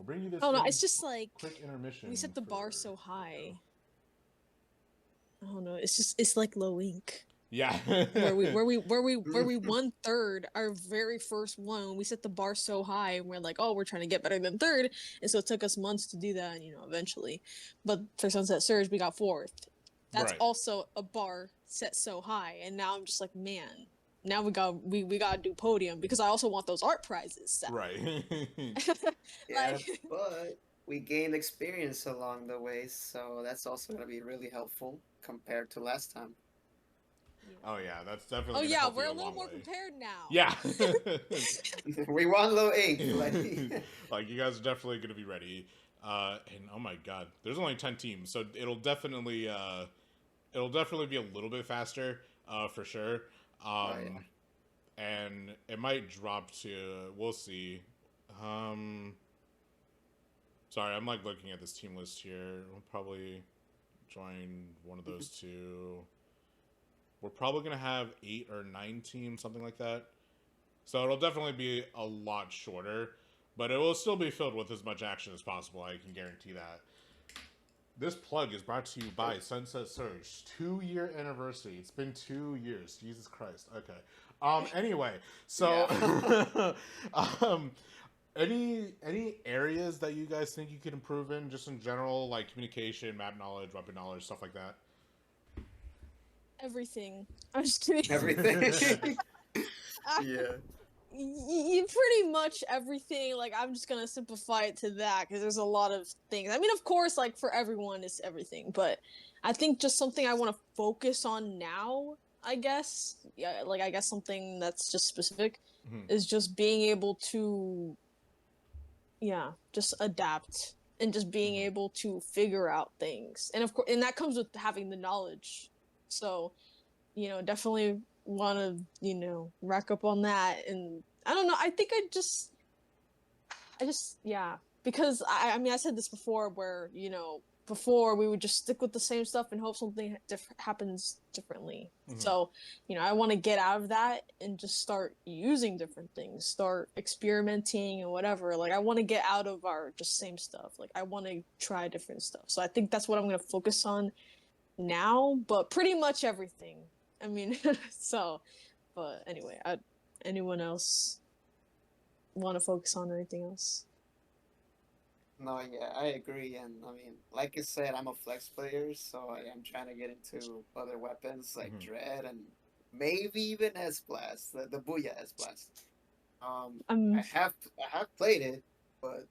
bring you this. Oh no, it's just like quick intermission. we set the bar so There we high. go. I don't know. It's like low ink. Yeah. where we won third, our very first one. We set the bar so high, and we're like, oh, we're trying to get better than third, and so it took us months to do that, eventually. But for Sunset Surge, we got fourth. That's Right. also a bar set so high, and now I'm just like, man, now we gotta do podium because I also want those art prizes. So. Right. Yeah, Like, but we gained experience along the way, so that's also going to be really helpful compared to last time. Oh yeah, that's definitely. oh gonna yeah, help we're you a little long more way. prepared now. Yeah. We want low ink. Like, Like you guys are definitely going to be ready. And oh my god, there's only 10 teams, so it'll definitely be a little bit faster, for sure. oh, yeah. And it might drop to, we'll see. Sorry, I'm like looking at this team list here. We'll probably join one of those two. We're probably gonna have 8 or 9 teams, something like that. So it'll definitely be a lot shorter, but it will still be filled with as much action as possible. I can guarantee that. This plug is brought to you by Sunset Surge 2-year anniversary. It's been 2 years. Jesus Christ. Okay. Anyway, so any areas that you guys think you could improve in, just in general, like communication, map knowledge, weapon knowledge, stuff like that? Everything. I'm just kidding. Everything. Yeah. Pretty much everything. Like, I'm just gonna simplify it to that because there's a lot of things. I mean, of course, like for everyone, it's everything, but I think just something I want to focus on now. I guess, yeah, like I guess something that's just specific is just being able to, yeah, just adapt and just being able to figure out things, and of course, and that comes with having the knowledge. So, definitely want to, rack up on that. And I don't know, I think yeah, because I mean, I said this before where, before we would just stick with the same stuff and hope something happens differently. So, I want to get out of that and just start using different things, start experimenting and whatever. Like, I want to get out of our just same stuff. Like, I want to try different stuff. So I think that's what I'm going to focus on now, but pretty much everything. I mean, so, but anyway, anyone else want to focus on anything else? No, yeah, I agree. And I mean, like I said, I'm a flex player, so I am trying to get into other weapons like Dread and maybe even S-Blast, the Booyah S-Blast. I'm I have played it, but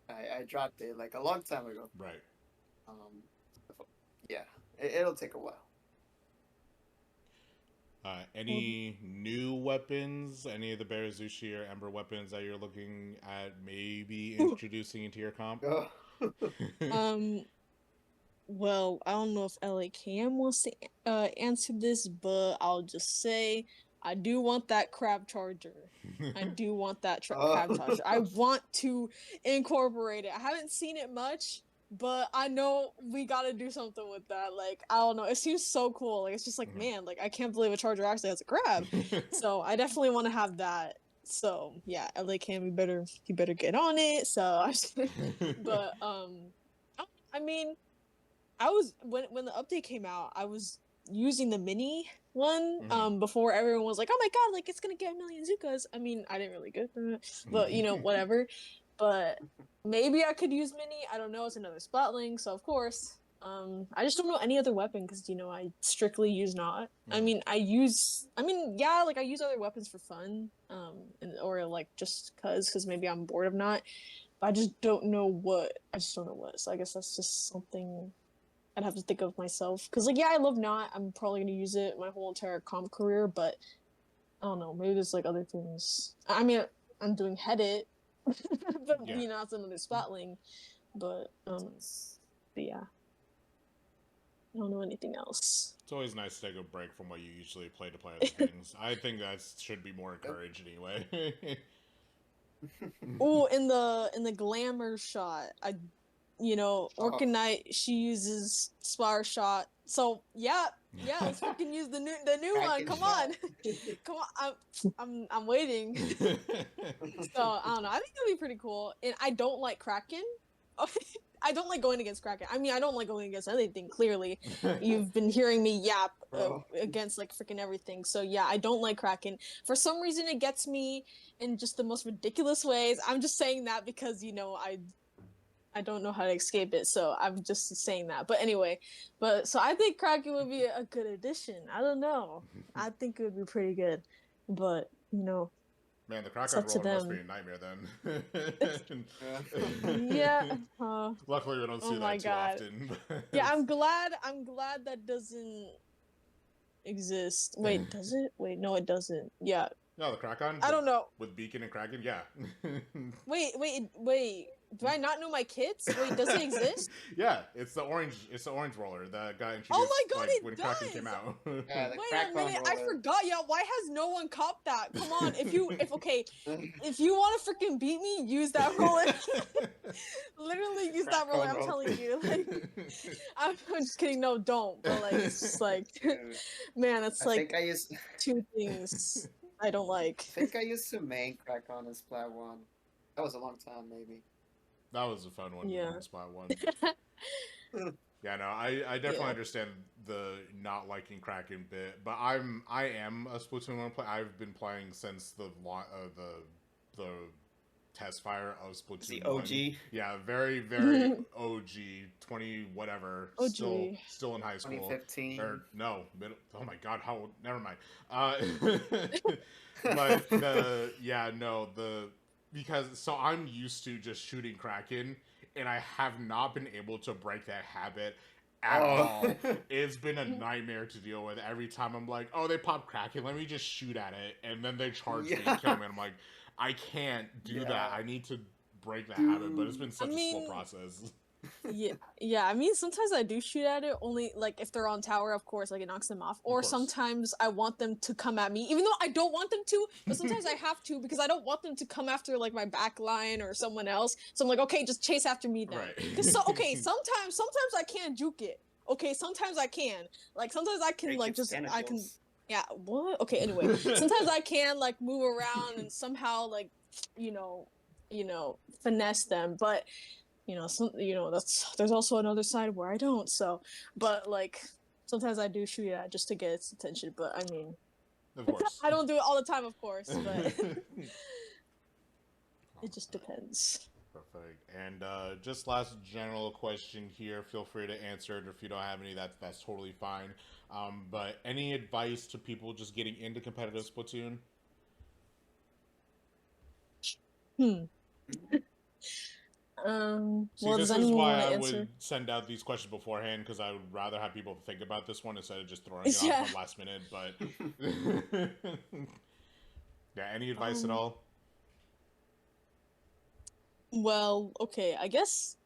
I dropped it like a long time ago. Right. Um, yeah, it'll take a while. Any new weapons? Any of the Barazushi or Ember weapons that you're looking at maybe introducing into your comp? um well, I don't know if LAKM wants to answer this, but I'll just say I do want that crab charger. I do want that crab charger. I want to incorporate it. I haven't seen it much, but I know we gotta do something with that. Like, I don't know. It seems so cool. Like, it's just like, man, like, I can't believe a charger actually has a crab. So I definitely want to have that. So yeah, LAKM, you better get on it. So but I mean, I was when the update came out, I was using the mini one before everyone was like, "Oh my god, like it's gonna get a million Zukas." I mean, I didn't really get that, but you know, whatever. But maybe I could use mini. I don't know. It's another Splatling, so of course. I just don't know any other weapon because you know I strictly use not. I mean, yeah, like I use other weapons for fun, or like just because maybe I'm bored of not. But I just don't know what. I just don't know what. So I guess that's just something I'd have to think of myself. Because, like, yeah, I love not. I'm probably going to use it my whole entire comp career, but I don't know. Maybe there's, like, other things. I mean, I'm doing Headit, but, Yeah. you know, that's another Splatling. But yeah. I don't know anything else. It's always nice to take a break from what you usually play to play other things. I think that should be more encouraged anyway. Oh, in the glamour shot, you know, Orca Knight, she uses Spire Shot. So yeah, let's fucking use the new one. Come on, come on. I'm waiting. So I don't know. I think it'll be pretty cool. And I don't like Kraken. I don't like going against Kraken. I mean, I don't like going against anything. Clearly, you've been hearing me yap against like freaking everything. So yeah, I don't like Kraken. For some reason, it gets me in just the most ridiculous ways. I'm just saying that because you know I don't know how to escape it, so I'm just saying that. But anyway, so I think Kraken would be a good addition. I don't know. I think it would be pretty good, but you know. Man, the Kraken roller must be a nightmare then. Yeah. Luckily, we don't see that too often. Yeah, I'm glad that doesn't exist. Wait, does it? Wait, no, it doesn't. Yeah. No, the Kraken. I don't know. With Beacon and Kraken, yeah. Wait. Do I not know my kits? Wait, does it exist? Yeah, it's the orange roller that got introduced. Oh my god, when Kraken came out. Yeah, wait a minute, I forgot. Yeah, why has no one copped that? Come on, if you want to freaking beat me, use that roller. Literally use that roller. I'm telling you. Like, I'm just kidding. No, don't. But like, it's just like, man, it's like two things I don't like. I think I used to main Kraken as Splat 1. That was a long time, maybe. That was a fun one. Yeah. Splat 1. Yeah, no, I definitely understand the not liking Kraken bit, but I am a Splatoon 1 player. I've been playing since the test fire of Splatoon. The OG. 1. Yeah, very very OG. 20 whatever. OG. Still in high school. 2015. Or no, oh my god, how never mind. But because so I'm used to just shooting Kraken, and I have not been able to break that habit at all. It's been a nightmare to deal with. Every time I'm like, oh, they pop Kraken, let me just shoot at it, and then they charge me and kill me, and I'm like, I can't do that. I need to break that habit, but it's been such a slow process. Yeah. I mean, sometimes I do shoot at it only like if they're on tower, of course, like it knocks them off. Or sometimes I want them to come at me, even though I don't want them to. But sometimes I have to because I don't want them to come after like my back line or someone else. So I'm like, okay, just chase after me then. Because sometimes I can't juke it. Okay, sometimes I can. Like sometimes I can like just I can. Yeah. What? Okay. Anyway, sometimes I can like move around and somehow like you know finesse them, but. There's also another side where I don't. So, but like sometimes I do shoot at just to get its attention. But I mean, of course, I don't do it all the time, of course. But it just depends. Perfect. And just last general question here. Feel free to answer it. If you don't have any, that's totally fine. But any advice to people just getting into competitive Splatoon? Hmm. See, Well, does this is anyone why want to I answer? would send out these questions beforehand, because I would rather have people think about this one instead of just throwing it on Yeah. them last minute. But yeah, any advice at Um. all? Well, okay. I guess.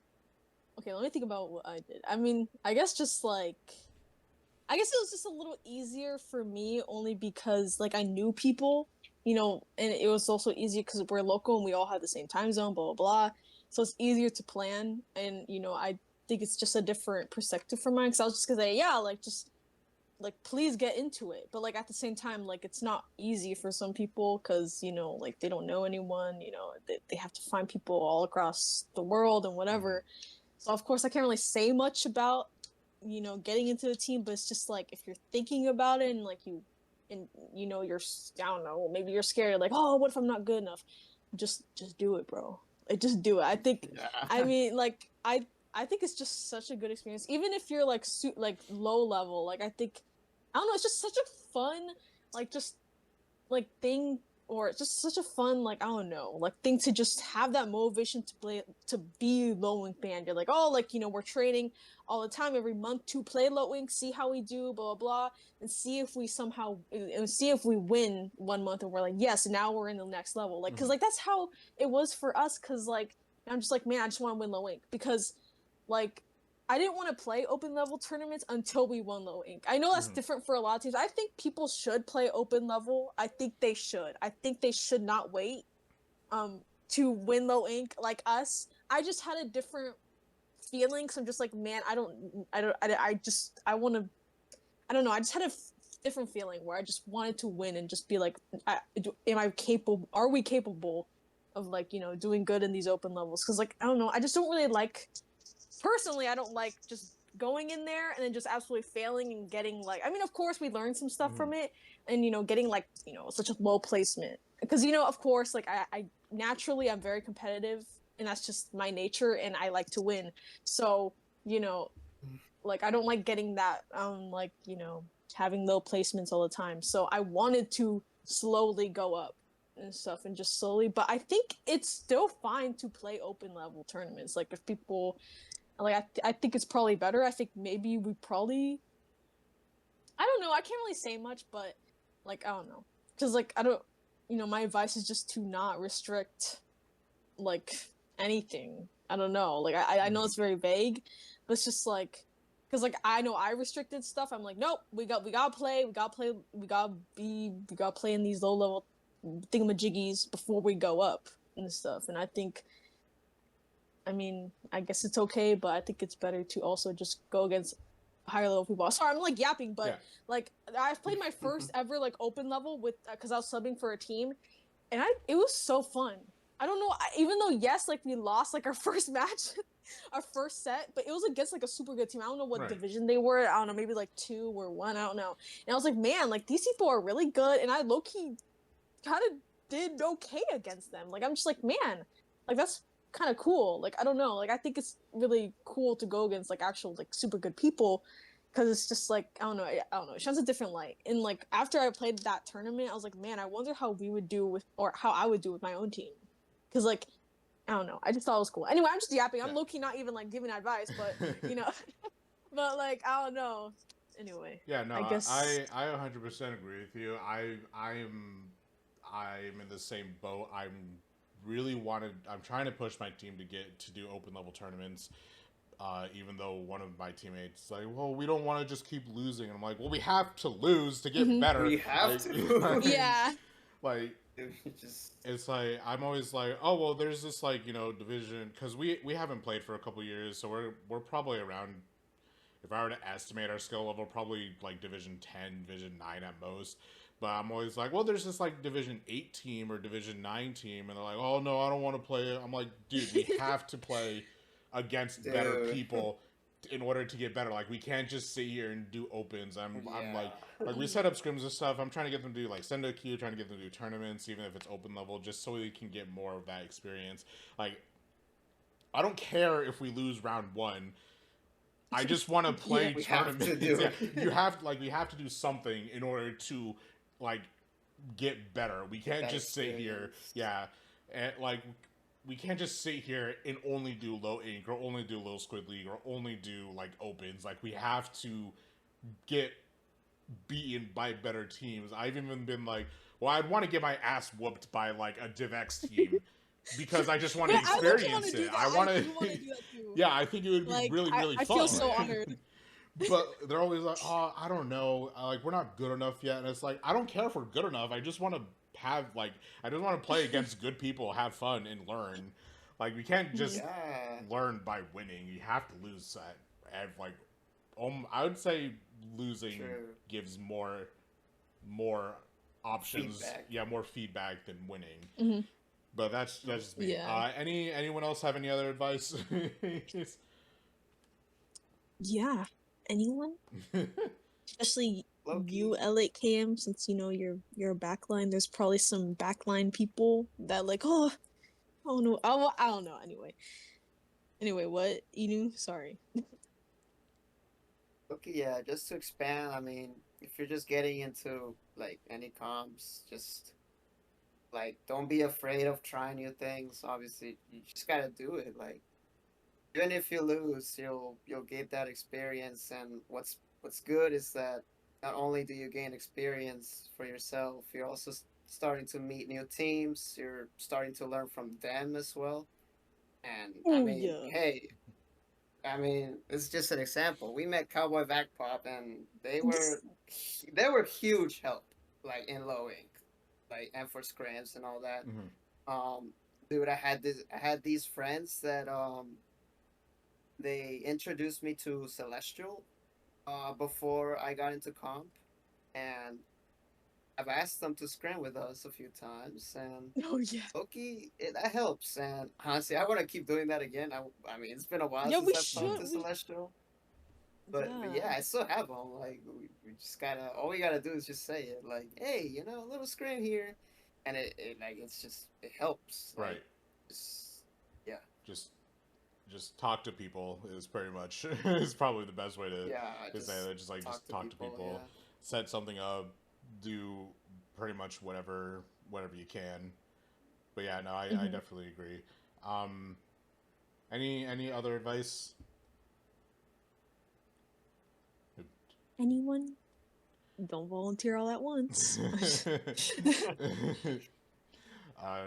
Okay, let me think about what I did. I mean, I guess just like. I guess it was just a little easier for me only because like I knew people, and it was also easier because we're local and we all have the same time zone, blah blah blah. So it's easier to plan, and I think it's just a different perspective from mine. Because I was just gonna say, yeah, like just like please get into it, but like at the same time, like it's not easy for some people because like they don't know anyone, they have to find people all across the world and whatever. So of course I can't really say much about getting into the team, but it's just like if you're thinking about it and like you're I don't know, maybe you're scared like, oh, what if I'm not good enough? Just do it, bro. Like just do it. I think Yeah. I mean like I think it's just such a good experience even if you're like like low level. Like I don't know, it's just such a fun like just like thing, or it's just such a fun like I don't know like thing to just have that motivation to play, to be low wing fan. You're like, oh, like we're training all the time every month to play low wing, see how we do, blah blah blah, and see if we somehow and see if we win one month and we're like, yes, now we're in the next level, like because like that's how it was for us. Because like I'm just like, man, I just want to win low wing because like I didn't want to play open level tournaments until we won low ink. I know that's different for a lot of teams. I think people should play open level. I think they should. I think they should not wait to win low ink like us. I just had a different feeling. So I'm just like, man, I want to, I don't know. I just had a different feeling where I just wanted to win and just be like, am I capable? Are we capable of like, doing good in these open levels? Because like, I don't know. I just don't really like, personally, I don't like just going in there and then just absolutely failing and getting like, I mean, of course we learned some stuff from it, and getting like such a low placement because of course like I naturally I'm very competitive, and that's just my nature, and I like to win. So like I don't like getting that like having low placements all the time. So I wanted to slowly go up and stuff and just slowly, but I think it's still fine to play open level tournaments. Like if people like I think it's probably better. I think maybe we probably, I don't know, I can't really say much, but like I don't know, because like I don't, my advice is just to not restrict like anything. I don't know, like I know it's very vague, but it's just like, because like I know I restricted stuff. I'm like, nope, we gotta play, we gotta play in these low level thingamajiggies before we go up and stuff. And I think, I mean, I guess it's okay, but I think it's better to also just go against higher level people. Sorry, I'm like yapping, but Yeah. like I've played my first ever like open level with because I was subbing for a team, and it was so fun. I don't know, even though yes, like we lost like our first match, our first set, but it was against like a super good team. I don't know what Right. division they were. I don't know, maybe like 2 or 1. I don't know. And I was like, man, like these people are really good, and I low key kind of did okay against them. Like I'm just like, man, like that's kind of cool. Like I don't know, like I think it's really cool to go against like actual like super good people, because it's just like I don't know, it shines a different light. And like after I played that tournament, I was like, man, I wonder how we would do with, or how I would do with my own team, because like I don't know, I just thought it was cool. Anyway, I'm just yapping. I'm low-key not even like giving advice, but but like I don't know. Anyway, Yeah, no, I guess. I 100% agree with you. I'm in the same boat. I'm trying to push my team to get to do open level tournaments. Even though one of my teammates is like, well, we don't want to just keep losing, and I'm like, well, we have to lose to get better. We have like, to. Yeah. like Just it's like I'm always like, oh well, there's this like division, because we haven't played for a couple years, so we're probably around, if I were to estimate our skill level, probably like Division 10, Division 9 at most. But I'm always like, well, there's this like Division 8 team or Division 9 team. And they're like, oh, no, I don't want to play it. I'm like, dude, we have to play against better Dude. people in order to get better. Like, we can't just sit here and do opens. I'm Yeah. like, we set up scrims and stuff. I'm trying to get them to do like send a queue, trying to get them to do tournaments, even if it's open level, just so we can get more of that experience. Like, I don't care if we lose round 1. I just want to play we have to tournaments. do Yeah, it. you have like we have to do something in order to like get better. We can't That just sit here. experience. Yeah, and like we can't just sit here and only do low ink or only do low squid league or only do like opens. Like we have to get beaten by better teams. I've even been like, well, I'd want to get my ass whooped by like a DivX team because I just want to Yeah, I look experience do it. that. I want do want to. to do that too. Yeah, I think it would be Like, really, really I fun. feel so honored. But they're always like, oh, I don't know, like we're not good enough yet, and it's like I don't care if we're good enough. I just want to have like I just want to play against good people, have fun, and learn. Like we can't just Yeah. learn by winning. You have to lose at like I would say losing True. gives more options. Feedback. Yeah, more feedback than winning. Mhm. But that's just me. Yeah. Anyone else have any other advice? Yeah. Anyone? Especially Low-key. you, L8KM, since you know you're a backline. There's probably some backline people that like, oh, I don't know. I don't know. Anyway, what? Enew? Sorry. Okay, yeah, just to expand, I mean, if you're just getting into like any comps, just like don't be afraid of trying new things. Obviously, you just gotta do it. Like even if you lose, you'll get that experience. And what's good is that not only do you gain experience for yourself, you're also starting to meet new teams. You're starting to learn from them as well. And I Oh mean, yeah. hey, I mean, it's just an example. We met Cowboy Backpop, and they were huge help, like in low ink, like and for scrims and all that. Mhm. Dude, I had these friends that they introduced me to Celestial, before I got into comp, and I've asked them to scrim with us a few times, and Oh yeah. Loki, that helps. And honestly, I want to keep doing that again. I mean, it's been a while Yeah, since we I've talked to should. Celestial. But yeah, I still have them. Like we just gotta, all we gotta do is just say it. Like, hey, you know, a little screen here, and it like it's just it helps. Like, Right. just, yeah. Just talk to people is pretty much is probably the best way to Yeah. say that. Just like just talk to people, Yeah. set something up, do pretty much whatever you can. But yeah, no, I Mhm. definitely agree. Any other advice? Anyone? Don't volunteer all at once.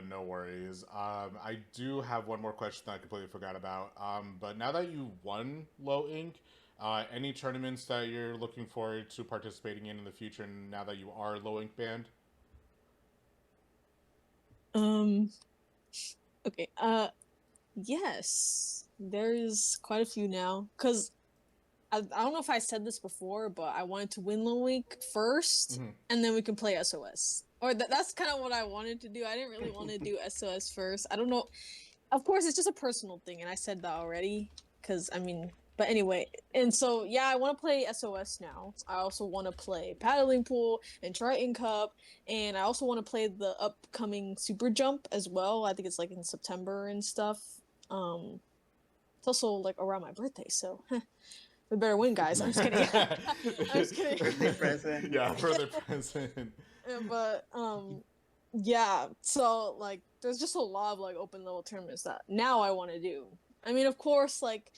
No worries. I do have one more question that I completely forgot about. But now that you won Low Ink, any tournaments that you're looking forward to participating in the future? Now that you are Low Ink banned. Okay. Yes. There's quite a few now. Cause I don't know if I said this before, but I wanted to win Low Week 1st, Mhm. and then we can play SOS. Or that's kind of what I wanted to do. I didn't really want to do SOS first. I don't know. Of course, it's just a personal thing, and I said that already. Cause I mean, but anyway, and so yeah, I want to play SOS now. I also want to play Paddling Pool and Triton Cup, and I also want to play the upcoming Super Jump as well. I think it's like in September and stuff. It's also like around my birthday, so we better win, guys. I'm just kidding. I'm just kidding. Birthday present. Yeah, birthday present. But yeah. So like, there's just a lot of like open level tournaments that now I want to do. I mean, of course, like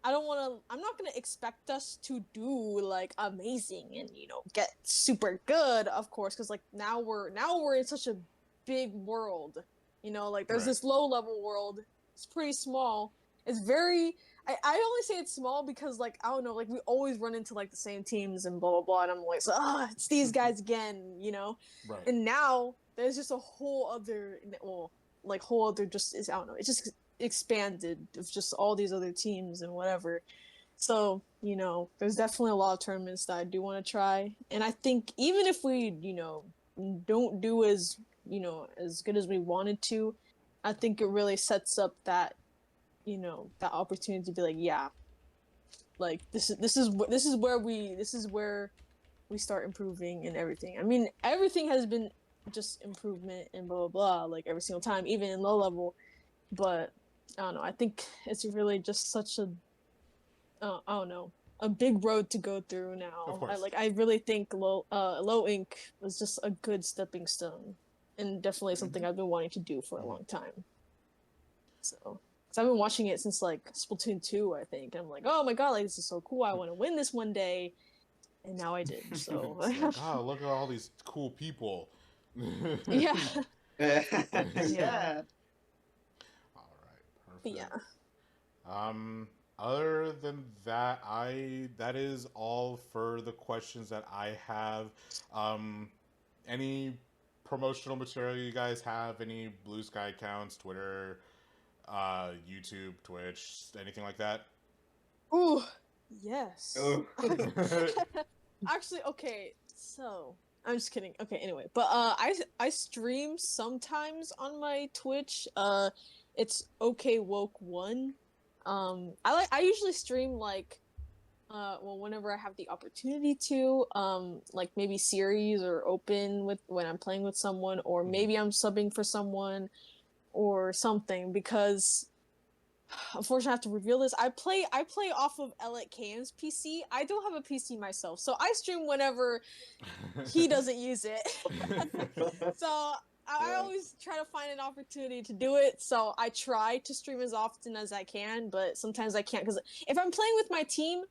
I don't want to. I'm not gonna expect us to do like amazing and get super good, of course, because like now we're in such a big world. Like there's Right. this low level world. It's pretty small. It's very. I only say it's small because like I don't know, like we always run into like the same teams and blah blah blah, and I'm like, it's these guys again. Right. And now there's just a whole other, well, like whole other just is I don't know, it just expanded of just all these other teams and whatever. So there's definitely a lot of tournaments that I do want to try, and I think even if we don't do as as good as we wanted to, I think it really sets up that that opportunity to be like, yeah, like this is where we start improving and everything. I mean, everything has been just improvement and blah blah blah, like every single time, even in low level. But I don't know. I think it's really just such a I don't know, a big road to go through now. Of course. I really think low ink was just a good stepping stone, and definitely something I've been wanting to do for a long time. So, because I've been watching it since like Splatoon 2, I think. And I'm like, oh my god, like this is so cool. I want to win this one day, and now I did. So, It's like, oh, look at all these cool people. yeah, Yeah. All right, perfect. but yeah. Other than that, that is all for the questions that I have. Any promotional material you guys have? Any Blue Sky accounts, Twitter, YouTube, Twitch, anything like that? Ooh, yes. Oh. Actually, okay. So I'm just kidding. Okay, anyway, but I stream sometimes on my Twitch. It's okay woke 1. I usually stream like well, whenever I have the opportunity to, like maybe series or open with when I'm playing with someone, or maybe I'm subbing for someone or something, because unfortunately I have to reveal this. I play off of Elliot KM's PC. I don't have a PC myself, so I stream whenever he doesn't use it. So I always try to find an opportunity to do it. So I try to stream as often as I can, but sometimes I can't, because if I'm playing with my team,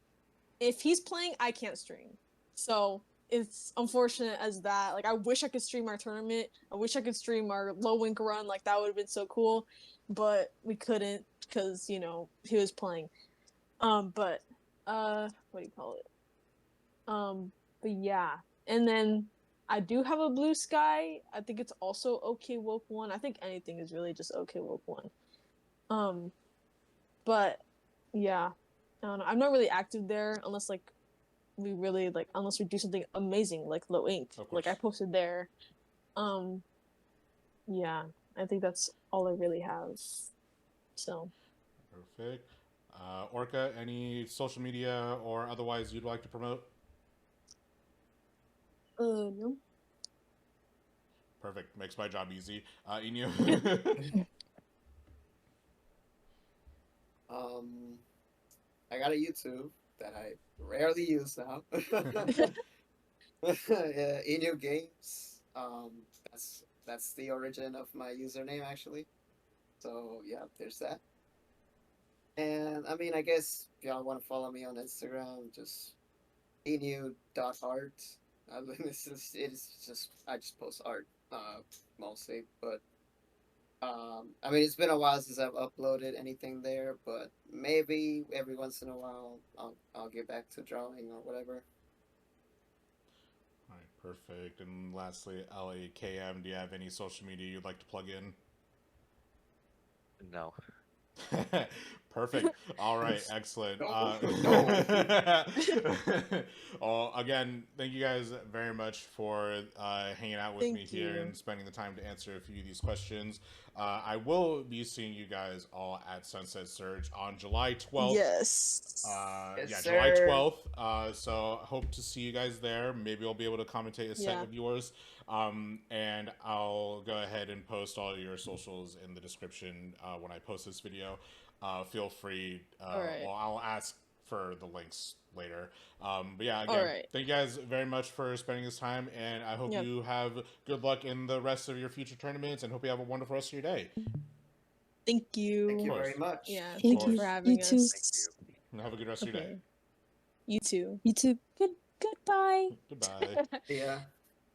if he's playing, I can't stream. So it's unfortunate as that. Like, I wish I could stream our tournament. I wish I could stream our low wink run. Like, that would have been so cool, but we couldn't because, you know, he was playing. But what do you call it? But yeah. And then I do have a Blue Sky. I think it's also OK Woke 1. I think anything is really just OK Woke 1. But yeah. I don't know. I'm not really active there unless like we really like unless we do something amazing like low ink. Like I posted there. Yeah. I think that's all I really have. So Perfect. Orca, any social media or otherwise you'd like to promote? No. Perfect. Makes my job easy. Enew? I got a YouTube that I rarely use now. Yeah, Enew Games. That's the origin of my username actually. So yeah, there's that. And I mean, I guess if y'all want to follow me on Instagram, just enew.art. I mean, I just post art mostly, but I mean, it's been a while since I've uploaded anything there, but maybe every once in a while I'll get back to drawing or whatever. All right, perfect. And lastly, LAKM, do you have any social media you'd like to plug in? No. Perfect. All right, excellent. Well, again, thank you guys very much for hanging out with me here and spending the time to answer a few of these questions. I will be seeing you guys all at Sunset Surge on July 12th. yes. Yeah, sir. July 12th. So hope to see you guys there. Maybe I'll be able to commentate a set of yours. And I'll go ahead and post all your socials in the description when I post this video. Feel free. Well, I'll ask for the links later. But yeah, again, thank you guys very much for spending this time, and I hope you have good luck in the rest of your future tournaments, and hope you have a wonderful rest of your day. Thank you. Thank you very much. Yeah, Thank thank you for having us. too. Thank you. Have a good rest of your day. You too. You too. Goodbye. Goodbye. Yeah.